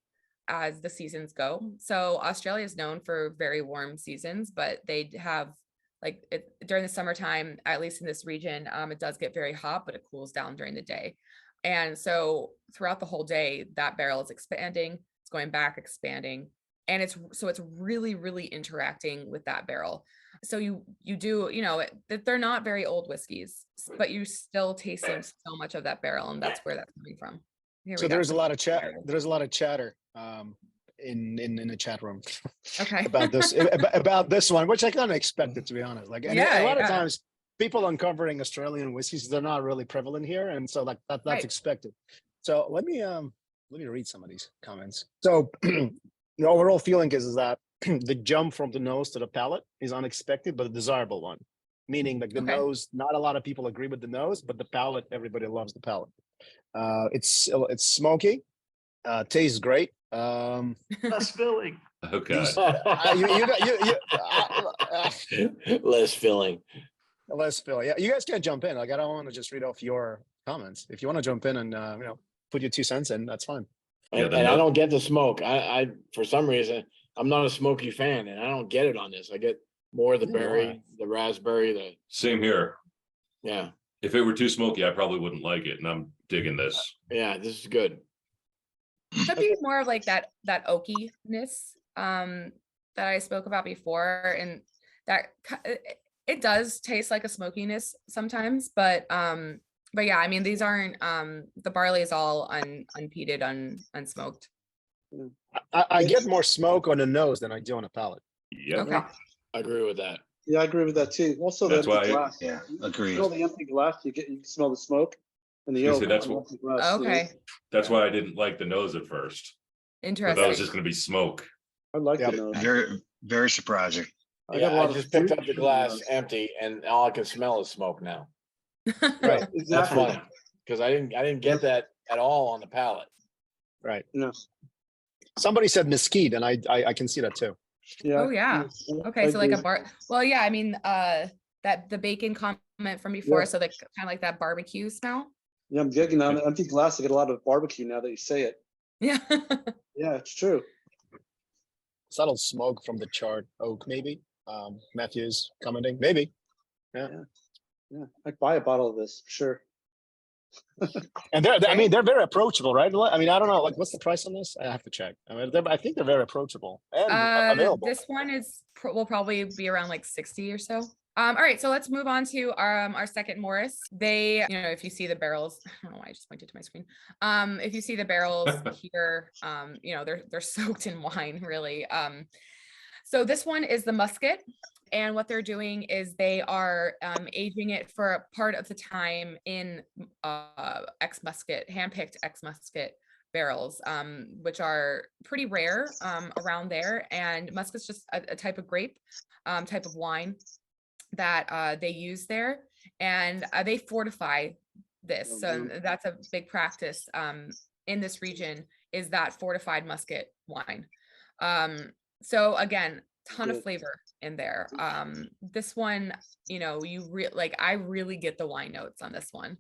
as the seasons go. So Australia is known for very warm seasons, but they have like during the summertime, at least in this region, it does get very hot, but it cools down during the day. And so throughout the whole day, that barrel is expanding, it's going back, expanding. And it's really, really interacting with that barrel. So you do, that they're not very old whiskeys, but you still tasting so much of that barrel, and that's where that's coming from. So there's a lot of chat. There's a lot of chatter in the chat room Okay. about this one, which I kind of expected, to be honest. Like, and a lot of times people uncovering Australian whiskeys, they're not really prevalent here, and so like that's expected. So let me read some of these comments. So the overall feeling is that the jump from the nose to the palate is unexpected, but a desirable one. Meaning like the nose, not a lot of people agree with the nose, but the palate, everybody loves the palate. It's smoky, tastes great. Less filling. Oh God. Less filling. Less filling. Yeah, you guys can jump in. Like, I don't want to just read off your comments. If you want to jump in and put your 2 cents in, that's fine. And I don't get the smoke. I for some reason I'm not a smoky fan, and I don't get it on this. I get more of the berry, the raspberry, Same here. yeah. If it were too smoky, I probably wouldn't like it, and I'm digging this. Yeah, this is good. Could be more of like that oakiness that I spoke about before, and that it does taste like a smokiness sometimes, but yeah, I mean, these aren't the barley is all unpeated, unsmoked. I get more smoke on the nose than I do on the palate. Yep. Okay. I agree with that. Yeah, I agree with that too. Also, That's the why empty glass. Yeah, You agreed. smell the empty glass, you can smell the smoke and the I was oak. gonna say, that's on the what- empty glass, you know? Okay. That's why I didn't like the nose at first. I thought it was Interesting. just gonna be smoke. I like Yeah. the nose. Very, very surprising. I got a lot of just picked fruit up the in glass nose. empty, and all I can smell is smoke now. Right. That's Exactly. funny, because I didn't get that at all on the palate. Right. No. Somebody said mesquite, and I can see that too. Yeah. Oh, yeah. Okay, so like a well, yeah, I mean, that the bacon comment from before, Yeah. so that kind of like that barbecue smell. Yeah, I'm getting on the empty glass. I get a lot of barbecue now that you say it. Yeah. Yeah, it's true. Subtle smoke from the charred oak, maybe. Matthew's commenting, maybe. Yeah, I'd buy a bottle of this, sure. And they're very approachable, right? I mean, I don't know, like, what's the price on this? I have to check. I mean, I think they're very approachable and available. This one will probably be around like 60 or so. All right, so let's move on to our second Morris. They, if you see the barrels, I don't know why I just pointed to my screen. If you see the barrels here, they're soaked in wine, really. So this one is the Muscat, and what they're doing is they are aging it for a part of the time in ex-Muscat, handpicked ex-Muscat barrels, which are pretty rare around there. And Muscat's just a type of grape, type of wine that they use there, and they fortify this. So that's a big practice in this region, is that fortified Muscat wine. So again, ton of flavor in there. This one, I really get the wine notes on this one.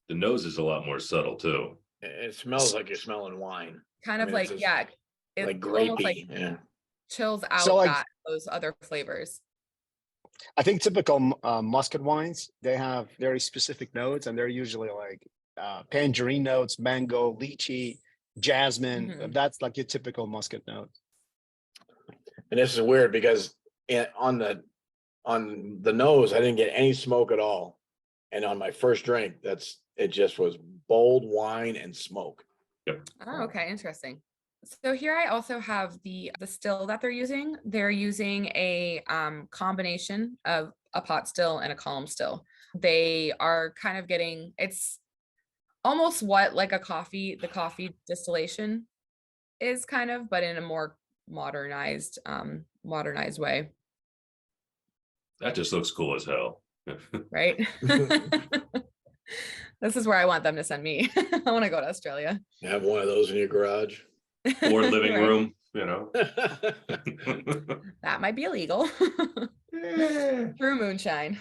The nose is a lot more subtle too. It smells like you're smelling wine. Kind of mean, like, it's yeah, it like almost grapey. like Yeah. chills out So, like, those other flavors. I think typical Muscat wines, they have very specific notes, and they're usually like tangerine notes, mango, lychee, jasmine. Mhm. That's like your typical Muscat note. And this is weird because on the nose, I didn't get any smoke at all. And on my first drink, it just was bold wine and smoke. Oh, okay, interesting. So here I also have the still that they're using. They're using a combination of a pot still and a column still. They are kind of getting, it's almost what like the coffee distillation is kind of, but in a more modernized way, That just looks cool as hell. right? This is where I want them to send me. I want to go to Australia. Have one of those in your garage. Or living Right. room, That might be illegal. Through moonshine.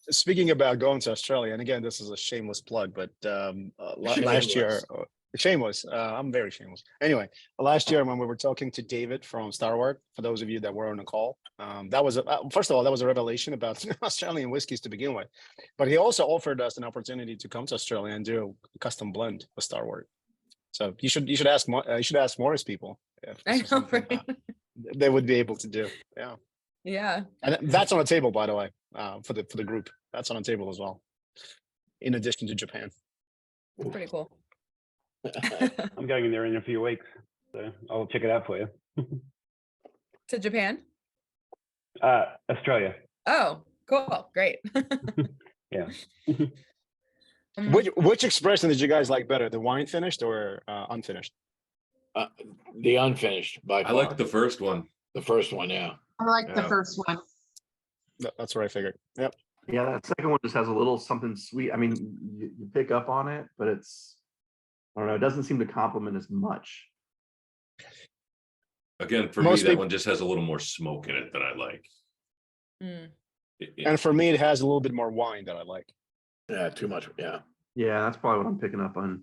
Speaking about going to Australia, and again, this is a shameless plug, but last year, Shameless. I'm very shameless. Anyway, last year when we were talking to David from Starward, for those of you that were on the call, that was first of all, that was a revelation about Australian whiskeys to begin with. But he also offered us an opportunity to come to Australia and do a custom blend with Starward. So you should ask Morris people if I this is know, something right? they would be able to do. Yeah, Yeah. and that's on the table, by the way, for the group. That's on the table as well, in addition to Japan. It's pretty cool. I'm going in there in a few weeks, so I'll check it out for you. To Japan? Australia. Oh, cool. Great. Yeah. Which expression did you guys like better, the wine finished or unfinished? The unfinished by I far. like the first one. The first one, yeah. I like the Yeah. first one. That's what I figured. Yep. Yeah, that second one just has a little something sweet. I mean, you pick up on it, but it's, I don't know, it doesn't seem to complement as much. Again, for Most me, that people- one just has a little more smoke in it than I like. Mm. And for me, it has a little bit more wine that I like. Yeah, too much. Yeah. Yeah, that's probably what I'm picking up on.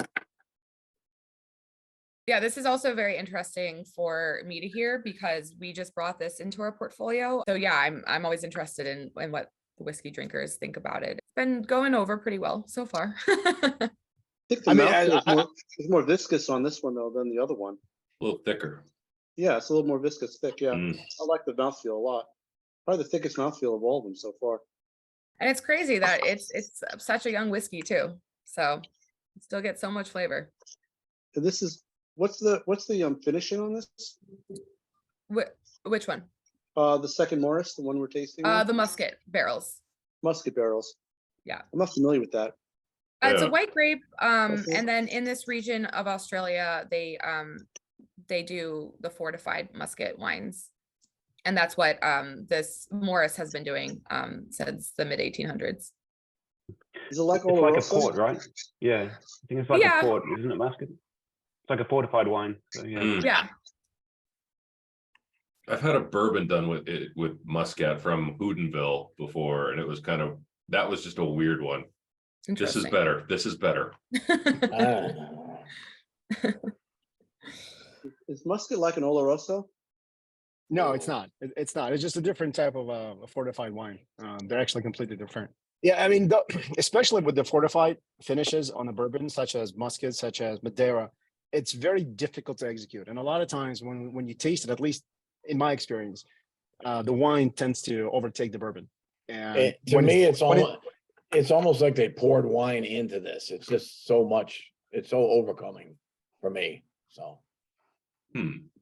Yeah, this is also very interesting for me to hear because we just brought this into our portfolio. So yeah, I'm always interested in what the whiskey drinkers think about it. It's been going over pretty well so far. I think the I mean, mouthfeel is more viscous on this one though than the other one. A little thicker. Yeah, it's a little more viscous, thick. Yeah, Mm. I like the mouthfeel a lot. Probably the thickest mouthfeel of all of them so far. And it's crazy that it's such a young whiskey too. So you still get so much flavor. And this is what's the finishing on this? Which one? The second Morris, the one we're tasting. now? The Muscat barrels. Muscat barrels. Yeah. I'm not familiar with that. It's a Yeah. white grape. Okay. And then in this region of Australia, they do the fortified Muscat wines. And that's what this Morris has been doing since the mid 1800s. Is it like It's like a Oloroso? port, right? Yeah. I think it's like Yeah. a port, isn't it, Muscat? It's like a fortified wine. So, yeah. Mm. Yeah. I've had a bourbon done with Muscat from Hootenville before, and it was that was just a weird one. This is Interesting. better. This is better. Is Muscat like an Oloroso? No, it's not. It's not. It's just a different type of a fortified wine. They're actually completely different. Yeah, I mean, especially with the fortified finishes on a bourbon, such as Muscat, such as Madeira, it's very difficult to execute. And a lot of times when you taste it, at least in my experience, the wine tends to overtake the bourbon. And To me, it's almost like they poured wine into this. It's just so much. It's so overcoming for me. So.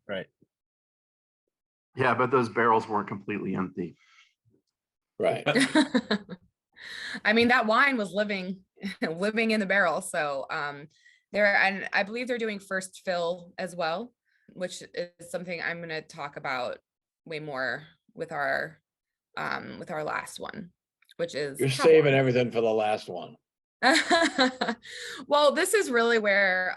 Right. Yeah, but those barrels weren't completely empty. Right. I mean, that wine was living in the barrel. So and I believe they're doing first fill as well, which is something I'm going to talk about way more with our last one, which is You're saving everything for the last one. Well, this is really where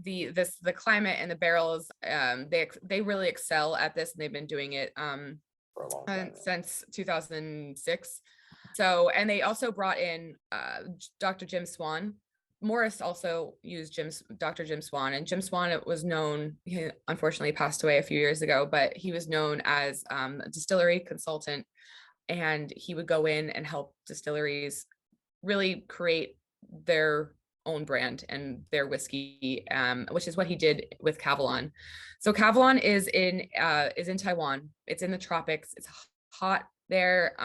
the climate and the barrels they really excel at this, and they've been doing it For a long time. since 2006. So, and they also brought in Dr. Jim Swan. Morris also used Dr. Jim Swan, and Jim Swan was known, he unfortunately passed away a few years ago, but he was known as a distillery consultant, and he would go in and help distilleries really create their own brand and their whiskey, which is what he did with Kavalan. So Kavalan is in Taiwan. It's in the tropics. It's hot there.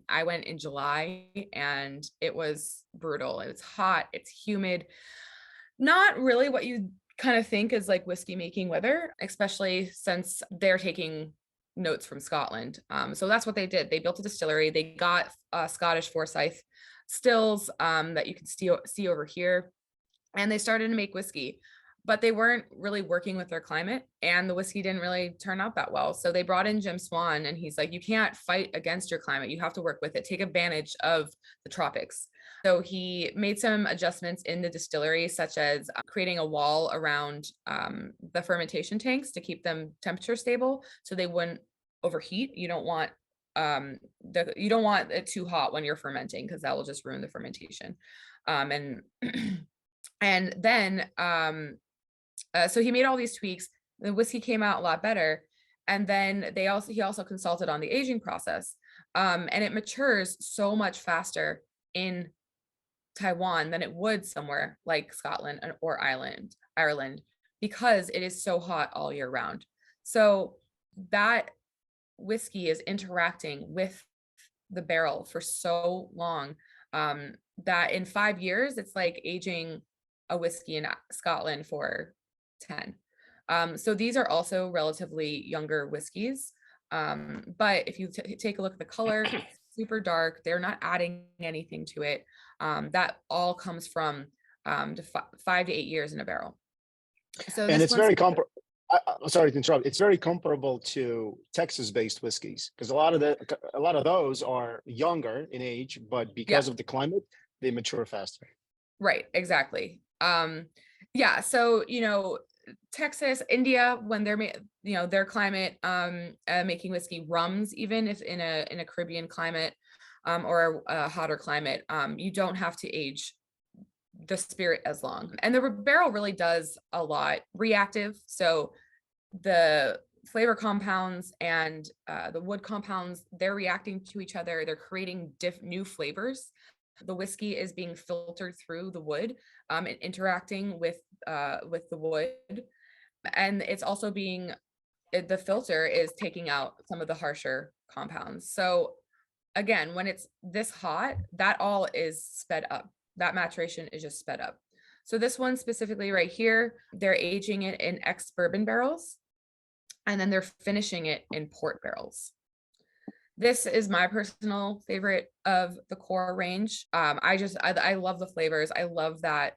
I went in July and it was brutal. It was hot. It's humid. Not really what you kind of think is like whiskey making weather, especially since they're taking notes from Scotland. So that's what they did. They built a distillery. They got Scottish Forsyth stills that you can see over here, and they started to make whiskey, but they weren't really working with their climate, and the whiskey didn't really turn out that well. So they brought in Jim Swan, and he's like, you can't fight against your climate. You have to work with it, take advantage of the tropics. So he made some adjustments in the distillery, such as creating a wall around the fermentation tanks to keep them temperature stable so they wouldn't overheat. You don't want it too hot when you're fermenting, because that will just ruin the fermentation. And then So he made all these tweaks. The whiskey came out a lot better. And then he also consulted on the aging process. And it matures so much faster in Taiwan than it would somewhere like Scotland or Ireland, because it is so hot all year round. So that whiskey is interacting with the barrel for so long that in 5 years, it's like aging a whiskey in Scotland for 10. So these are also relatively younger whiskeys. But if you take a look at the color, super dark, they're not adding anything to it. That all comes from 5 to 8 years in a barrel. So And this it's one's- very comparable. I'm sorry to interrupt. It's very comparable to Texas-based whiskeys, because a lot of those are younger in age, but because of the climate, they mature faster. Right, exactly. Yeah, so Texas, India, when they're their climate, making whiskey, rums, even if in a Caribbean climate, or a hotter climate, you don't have to age the spirit as long. And the barrel really does a lot reactive. So the flavor compounds and the wood compounds, they're reacting to each other. They're creating new flavors. The whiskey is being filtered through the wood, and interacting with the wood. And it's also the filter is taking out some of the harsher compounds. So again, when it's this hot, that all is sped up. That maturation is just sped up. So this one specifically right here, they're aging it in ex-bourbon barrels, and then they're finishing it in port barrels. This is my personal favorite of the core range. I love the flavors. I love that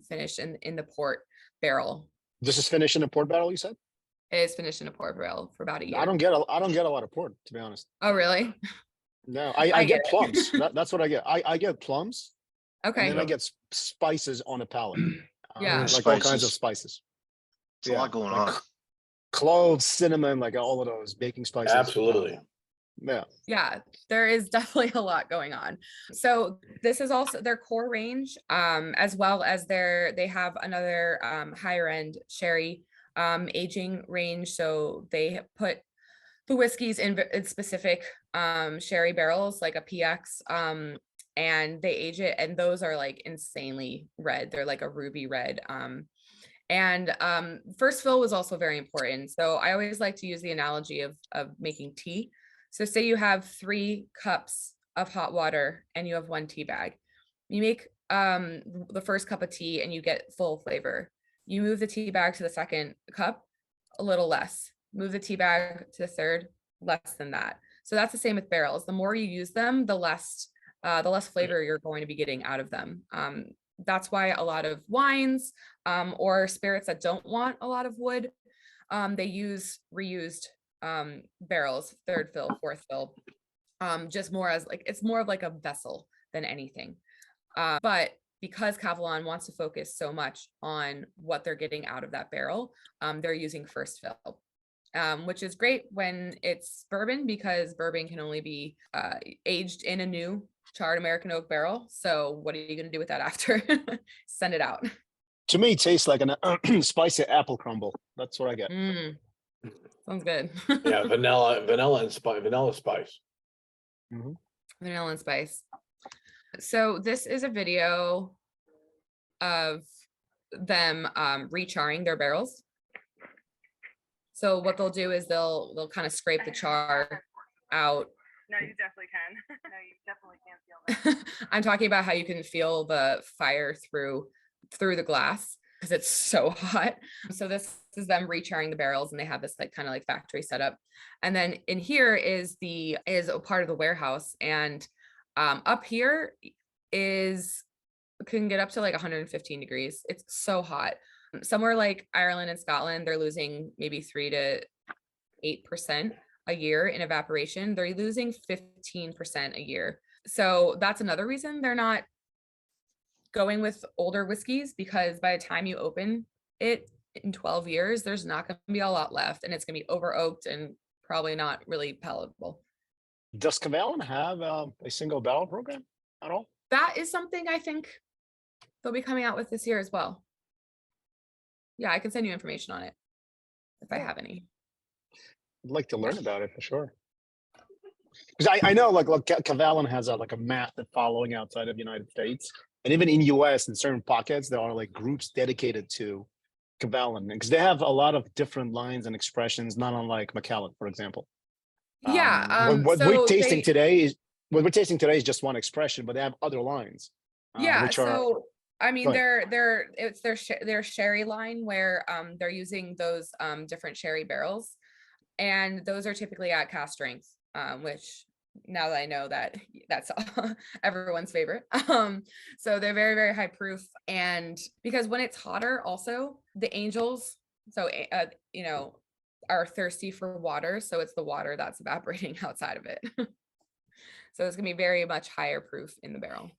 finish in the port barrel. This is finished in a port barrel, you said? It is finished in a port barrel for about a year. I don't get a lot of port, to be honest. Oh, really? No, I get get plums. That's what I get. I get plums. Okay. And then I get spices on a palate. Yeah. Like all kinds Spices. of spices. It's a lot going like on. Cloves, cinnamon, like all of those baking spices. Absolutely. Yeah. Yeah, there is definitely a lot going on. So this is also their core range, as well as they have another higher end sherry aging range. So they put the whiskeys in specific sherry barrels, like a PX, and they age it, and those are like insanely red. They're like a ruby red. And first fill was also very important. So I always like to use the analogy of making tea. So say you have 3 cups of hot water and you have 1 tea bag. You make the first cup of tea and you get full flavor. You move the tea bag to the second cup, a little less. Move the tea bag to the third, less than that. So that's the same with barrels. The more you use them, the less flavor you're going to be getting out of them. That's why a lot of wines or spirits that don't want a lot of wood, they use reused barrels, 3rd fill, 4th fill, just more as like, it's more of like a vessel than anything. But because Kavalan wants to focus so much on what they're getting out of that barrel, they're using first fill, which is great when it's bourbon, because bourbon can only be aged in a new charred American oak barrel. So what are you going to do with that after? Send it out. To me, it tastes like an spicy apple crumble. That's what I get. Sounds good. Yeah, vanilla spice. Mhm. Vanilla and spice. So this is a video of them recharring their barrels. So what they'll do is they'll kind of scrape the char out. No, you definitely can. No, you definitely can feel that. I'm talking about how you can feel the fire through the glass because it's so hot. So this is them recharring the barrels, and they have this like kind of like factory setup. And then in here is a part of the warehouse, and up here can get up to like 115 degrees. It's so hot. Somewhere like Ireland and Scotland, they're losing maybe 3 to 8% a year in evaporation. They're losing 15% a year. So that's another reason they're not going with older whiskeys, because by the time you open it in 12 years, there's not going to be a lot left, and it's going to be over oaked and probably not really palatable. Does Kavalan have a single barrel program at all? That is something I think they'll be coming out with this year as well. Yeah, I can send you information on it if I have any. I'd like to learn about it for sure. Because I know like Kavalan has like a massive following outside of the United States. And even in US in certain pockets, there are like groups dedicated to Kavalan because they have a lot of different lines and expressions, not unlike Macallan, for example. Yeah. What So we're tasting today is just one expression, but they have other lines. Yeah. Which are So I mean, Go ahead. it's their sherry line where they're using those different sherry barrels, and those are typically at cask strength, which now that I know that that's everyone's favorite. So they're very, very high proof. And because when it's hotter, also the angels, so you know, are thirsty for water. So it's the water that's evaporating outside of it. So it's gonna be very much higher proof in the barrel.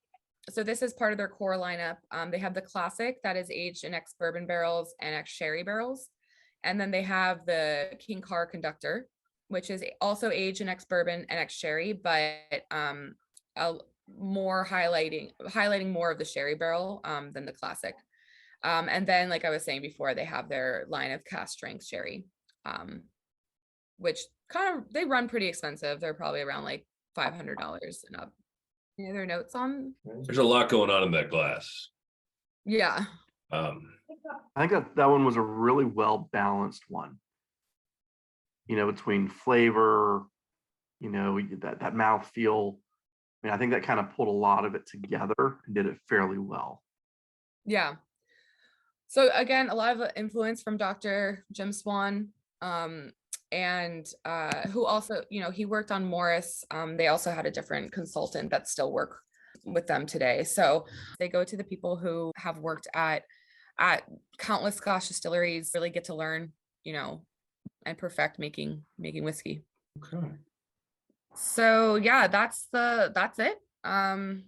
So this is part of their core lineup. They have the classic that is aged in ex-bourbon barrels and ex-sherry barrels. And then they have the King Carr Conductor, which is also aged in ex-bourbon and ex-sherry, but more highlighting more of the sherry barrel than the classic. And then, like I was saying before, they have their line of cask strength sherry, which they run pretty expensive. They're probably around like $500 and up. Any other notes on? There's a lot going on in that glass. Yeah. I think that one was a really well balanced one. You know, between flavor, you know, that mouth feel. I mean, I think that kind of pulled a lot of it together and did it fairly well. Yeah. So again, a lot of influence from Dr. Jim Swan, and who also, you know, he worked on Morris. They also had a different consultant that still work with them today. So they go to the people who have worked at countless Scotch distilleries, really get to learn, you know, and perfect making whiskey. Okay. So yeah, that's it. Thank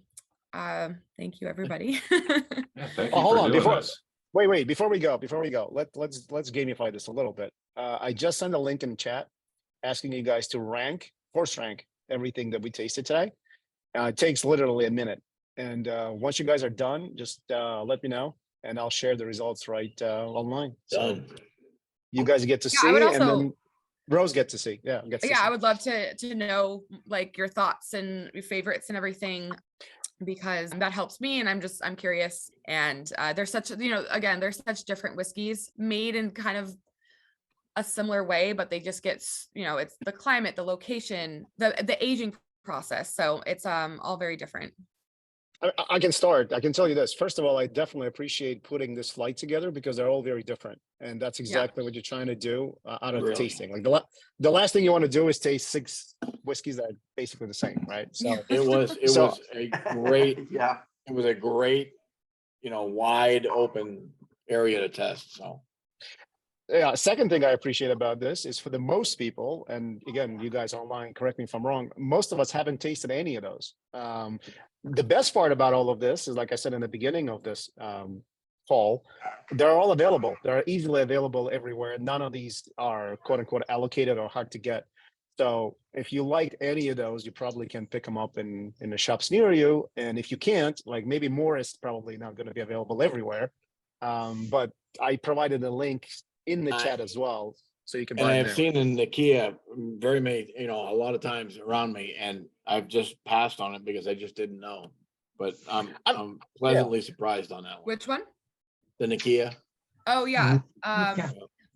you, everybody. Yeah, thank you hold for on, doing before- this. Wait, before we go, let's gamify this a little bit. I just sent a link in the chat asking you guys to force rank everything that we tasted today. It takes literally a minute. And once you guys are done, just let me know and I'll share the results online. So Done. you guys get to Yeah, see I would and also- then Rose get to see. Yeah, gets to Yeah, see. I would love to know like your thoughts and your favorites and everything, because that helps me, and I'm curious. And there's such, you know, again, there's such different whiskeys made in kind of a similar way, but they just get, you know, it's the climate, the location, the aging process. So it's all very different. I can start. I can tell you this. First of all, I definitely appreciate putting this flight together because they're all very different. And that's exactly what you're trying to do out of Really? tasting. Like the last thing you want to do is taste 6 whiskeys that are basically the same, right? So It was a great, Yeah. it was a great, you know, wide open area to test. So yeah, second thing I appreciate about this is for the most people, and again, you guys online, correct me if I'm wrong, most of us haven't tasted any of those. The best part about all of this is, like I said in the beginning of this call, they're all available. They're easily available everywhere. None of these are quote unquote allocated or hard to get. So if you like any of those, you probably can pick them up in the shops near you. And if you can't, like maybe Morris is probably not going to be available everywhere. But I provided a link in the chat as well, so you can and buy I them have there. seen in Nikka very many, you know, a lot of times around me, and I've just passed on it because I just didn't know. But I'm pleasantly surprised on that one. Which one? The Nikka. Oh yeah. Yeah.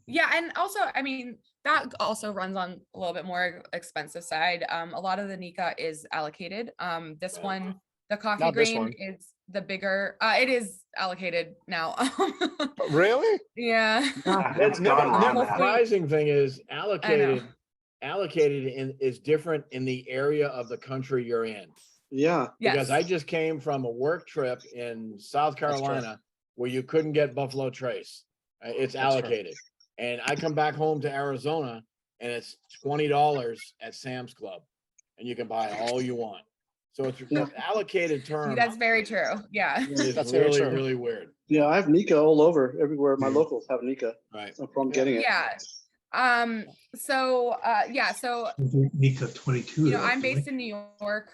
Yeah, and also, I mean, that also runs on a little bit more expensive side. A lot of the Nikka is allocated. This one, the coffee Not this grain one. is the bigger. It is allocated now. Really? Yeah. It's gone wrong. The That. surprising thing is I allocated is different in the area of the country you're in. Yeah. Because Yes. I just came from a work trip in South true. Carolina where you couldn't get Buffalo Trace. It's true. allocated. And I come back home to Arizona and it's $20 at Sam's Club and you can buy all you want. So it's Yeah. the allocated term That's very true. Yeah. is That's very really, true. really weird. Yeah, I have Nikka all over everywhere. My locals have Nikka. Right. No problem getting it. Yeah. So Nikka 22. you know, I'm based in New York.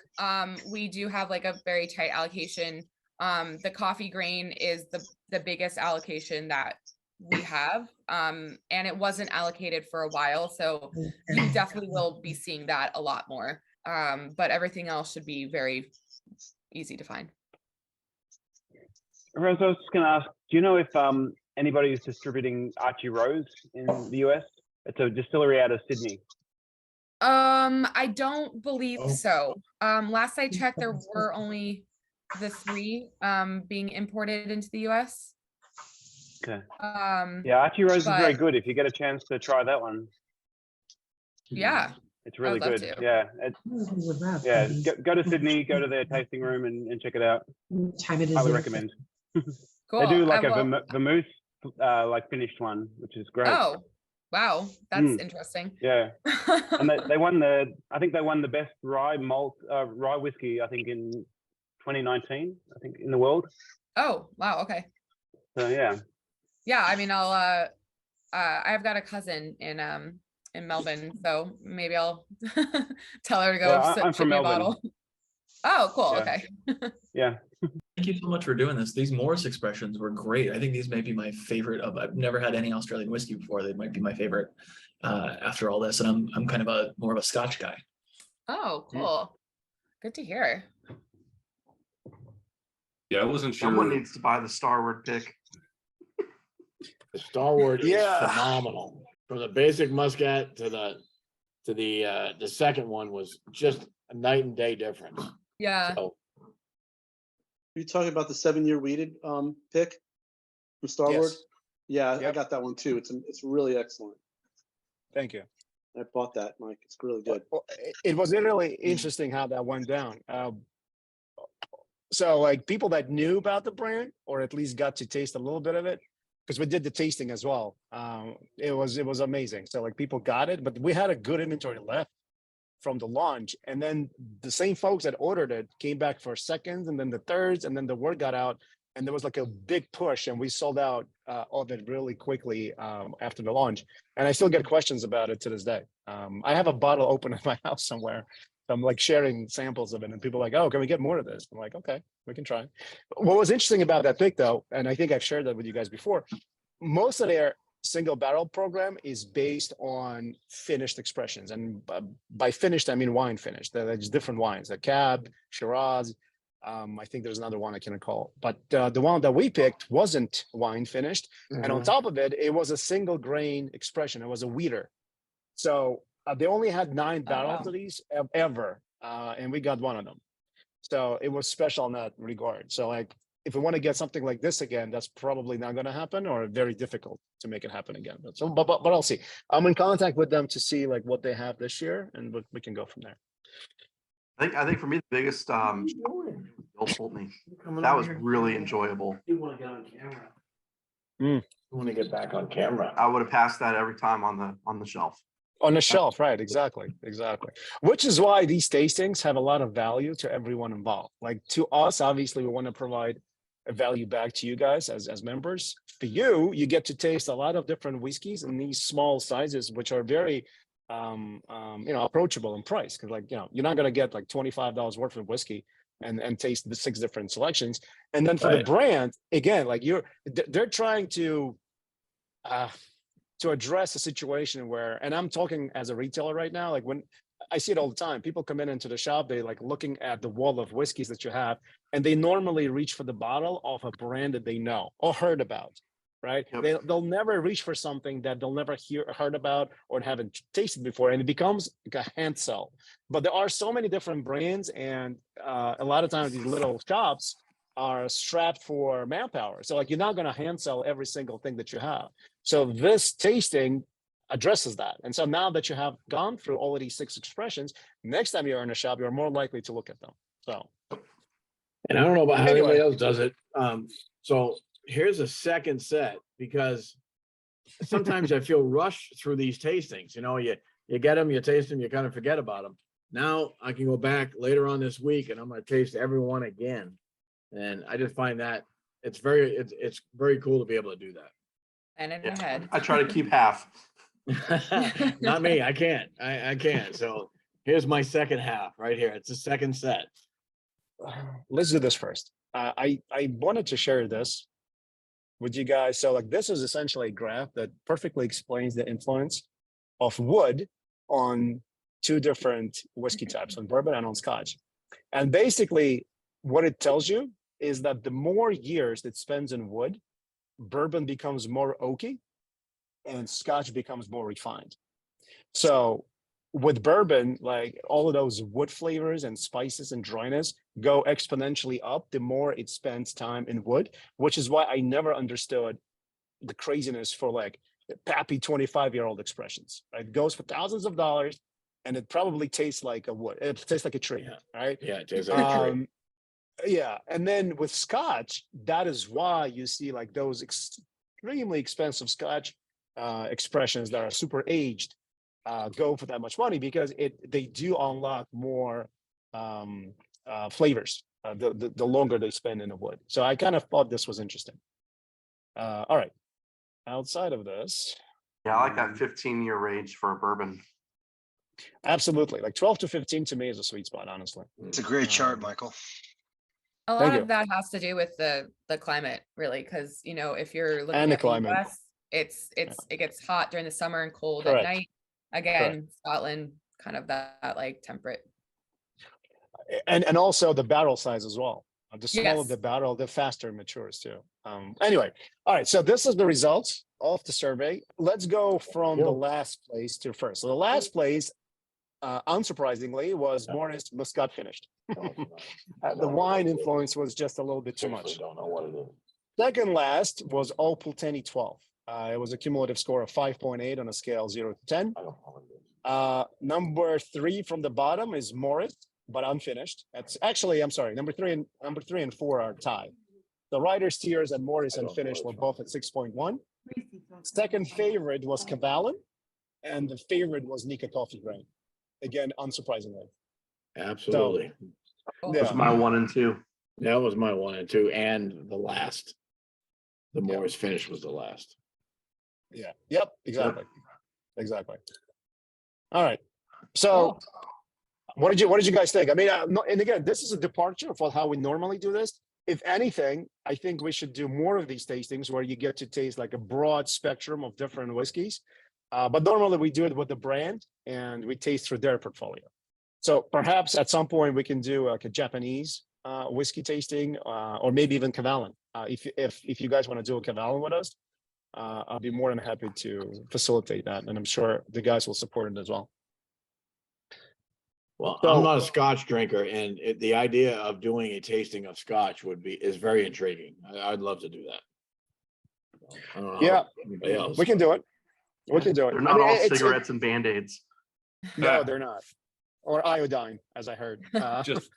We do have like a very tight allocation. The coffee grain is the biggest allocation that we have. And it wasn't allocated for a while. So you definitely will be seeing that a lot more. But everything else should be very easy to find. Rose, I was just going to ask, do you know if anybody is distributing Archie Rose in the US? It's a distillery out of Sydney. I don't believe Oh. so. Last I checked, there were only the 3 being imported into the US. Okay. Yeah, Archie Rose is very but- good. If you get a chance to try that one, Yeah. it's really love good. to. Yeah, yeah. Yeah. Go to Sydney, go to their tasting room and check it out. Time it is. Highly recommend. Cool. They do like I a will- vermouth, like finished one, which is great. Oh, wow. That's Mm. interesting. Yeah, and they won I think they won the best rye whiskey, I think in 2019, I think in the world. Oh, wow. Okay. So yeah. Yeah. I mean, I've got a cousin in Melbourne, so maybe I'll tell her to go Yeah, I'm ship from me a Melbourne. bottle. Oh, cool. Yeah. Okay. Yeah. Thank you so much for doing this. These Morris expressions were great. I think these may be my favorite I've never had any Australian whiskey before. They might be my favorite after all this. And I'm kind of more of a Scotch guy. Oh, cool. Good to hear. Yeah, I wasn't sure. Someone needs to buy the Starward pick. The Starward Yeah. is phenomenal. From the basic Muscat to the second one was just a night and day difference. Yeah. So, Are you talking about the 7-year weeded pick from Starboard? Yes. Yeah, I Yep. got that one too. It's really excellent. Thank you. I bought that, Mike. It's really good. Well, it was really interesting how that went down. So like people that knew about the brand, or at least got to taste a little bit of it, because we did the tasting as well. It was amazing. So like people got it, but we had a good inventory left from the launch. And then the same folks that ordered it came back for seconds, and then the thirds, and then the word got out, and there was like a big push, and we sold out of it really quickly after the launch. And I still get questions about it to this day. I have a bottle open in my house somewhere. So I'm like sharing samples of it, and people are like, "Oh, can we get more of this?" I'm like, "Okay, we can try." What was interesting about that pick, though, and I think I've shared that with you guys before, most of their single barrel program is based on finished expressions, and by finished I mean wine finished. There's different wines, the Cab, Shiraz. I think there's another one I can't recall, but the one that we picked wasn't wine finished, and on top of it, it was a single grain expression. It was a wheater, so they only had 9 barrels wow. of these ever, and we got one of them. So it was special in that regard. So like, if we want to get something like this again, that's probably not going to happen, or very difficult to make it happen again. But I'll see. I'm in contact with them to see like what they have this year, and we can go from there. I think for me the biggest Bill told me that was really enjoyable. you want to get on camera. You want to get back on camera. I would have passed that every time on the shelf. On the shelf, right? Exactly. Which is why these tastings have a lot of value to everyone involved. Like to us, obviously, we want to provide a value back to you guys as members. For you, you get to taste a lot of different whiskeys in these small sizes, which are very, approachable in price. Because like, you're not going to get like $25 worth of whiskey and taste the 6 different selections. And then for the brand, again, like they're trying to address a situation where, and I'm talking as a retailer right now, like when I see it all the time, people come into the shop, they like looking at the wall of whiskeys that you have, and they normally reach for the bottle of a brand that they know or heard about, right? Yep. They'll never reach for something that they'll never heard about or haven't tasted before, and it becomes like a hand sell. But there are so many different brands, and a lot of times these little shops are strapped for manpower. So like you're not going to hand sell every single thing that you have. So this tasting addresses that. And so now that you have gone through all of these 6 expressions, next time you're in a shop, you're more likely to look at them. So, And I don't know about how Anyway. anybody else does it. So here's a second set, because sometimes I feel rushed through these tastings. You get them, you taste them, you kind of forget about them. Now I can go back later on this week and I'm going to taste every one again. And I just find that it's very cool to be able to do that. And in Yeah. my head. I try to keep half. Not me. I can't. I can't. So here's my second half right here. It's the second set. let's do this first. I wanted to share this with you guys. So like this is essentially a graph that perfectly explains the influence of wood on two different whiskey types, on bourbon and on Scotch. And basically what it tells you is that the more years it spends in wood, bourbon becomes more oaky and Scotch becomes more refined. So with bourbon, like all of those wood flavors and spices and dryness go exponentially up the more it spends time in wood, which is why I never understood the craziness for like pappy 25-year-old expressions. Right? It goes for thousands of dollars and it probably tastes like a wood. It tastes like a tree, right? Yeah, it tastes like a tree. Yeah, and then with Scotch, that is why you see like those extremely expensive Scotch expressions that are super aged go for that much money, because they do unlock more flavors the longer they spend in the wood. So I kind of thought this was interesting. All right, outside of this, Yeah, I like that 15-year range for a bourbon. absolutely, like 12 to 15 to me is a sweet spot, honestly. It's a great chart, Michael. A Thank lot you. of that has to do with the climate, really, because you know, if you're looking And the at the climate. US, it gets hot during the summer and cold Correct. at night. Again, Scotland, kind of that like temperate. And also the barrel size as well. The smaller Yes. the barrel, the faster it matures too. Anyway, all right, so this is the results of the survey. Let's go from the last place to first. So the last place, unsurprisingly, was Morris Muscat finished. The wine influence was just a little bit too much. Don't know what it is. Second last was Old Pulteney 12. It was a cumulative score of 5.8 on a scale 0 to 10. I don't know what it is. Number 3 from the bottom is Morris, but unfinished. That's actually, I'm sorry, number three and 4 are tied. The Writer's Tears and Morris unfinished were both at 6.1. Second favorite was Kavalan, and the favorite was Nikka Coffey Grain. Again, unsurprisingly. Absolutely. That's my 1 and 2. That was my 1 and 2, and the last. The Morris finish was the last. Yeah. Yep. Exactly. Exactly. All right. So, what did you guys think? I mean, and again, this is a departure from how we normally do this. If anything, I think we should do more of these tastings where you get to taste like a broad spectrum of different whiskeys. But normally we do it with the brand and we taste through their portfolio. So perhaps at some point we can do like a Japanese whiskey tasting, or maybe even Kavalan. If you guys want to do a Kavalan with us, I'll be more than happy to facilitate that, and I'm sure the guys will support it as well. Well, So- I'm not a Scotch drinker, and the idea of doing a tasting of Scotch is very intriguing. I'd love to do that. I don't know Yeah. about anybody else. We can do it. We can do it. They're I not mean, all it's- cigarettes and Band-Aids. No, they're not. Or iodine, as I heard.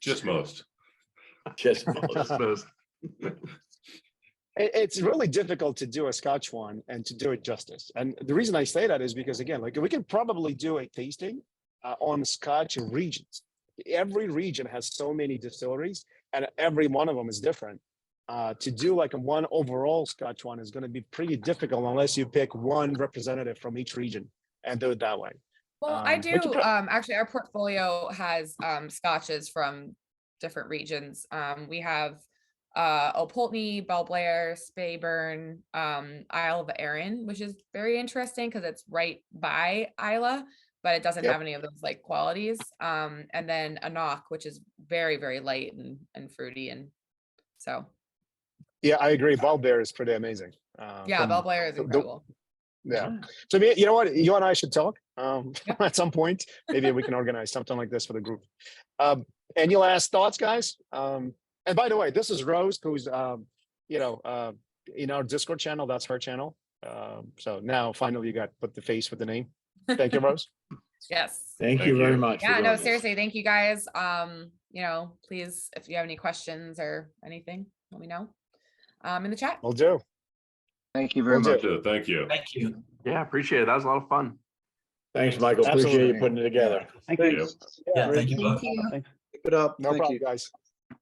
Just most. Just Most. It's really difficult to do a Scotch one and to do it justice. And the reason I say that is because, again, like we can probably do a tasting on Scotch regions. Every region has so many distilleries, and every one of them is different. To do like a one overall Scotch one is going to be pretty difficult unless you pick one representative from each region and do it that way. Well, I but do. you Actually, our portfolio has scotches from different regions. We have Old Pulteney, Balblair, Speyburn, Isle of Arran, which is very interesting because it's right by Isla, but it doesn't Yep. have any of those like qualities. And then Anoch, which is very, very light and fruity, and so. Yeah, I agree. Balblair is pretty amazing. Yeah, from Balblair is the- incredible. Yeah. So you know what? You and I should talk at some point. Maybe we can organize something like this for the group. Any last thoughts, guys? And by the way, this is Rose, who's in our Discord channel. That's her channel. So now finally you got put the face with the name. Thank you, Rose. Yes. Thank you very much. for Yeah, doing no, this. seriously, thank you guys. Please, if you have any questions or anything, let me know in the chat. Will do. Thank you very Will much. do. Thank you. Thank you. Yeah, appreciate it. That was a lot of fun. Thanks, Michael. Appreciate Absolutely. you putting it together. Thank you. Yeah, thank you both. Keep it up. No Thank problem, you. guys.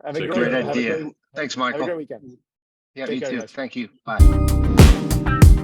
Have a Take great, care. Great have a idea. great, Thanks, have a Michael. great weekend. Yeah, Take you care, too. guys. Thank you. Bye.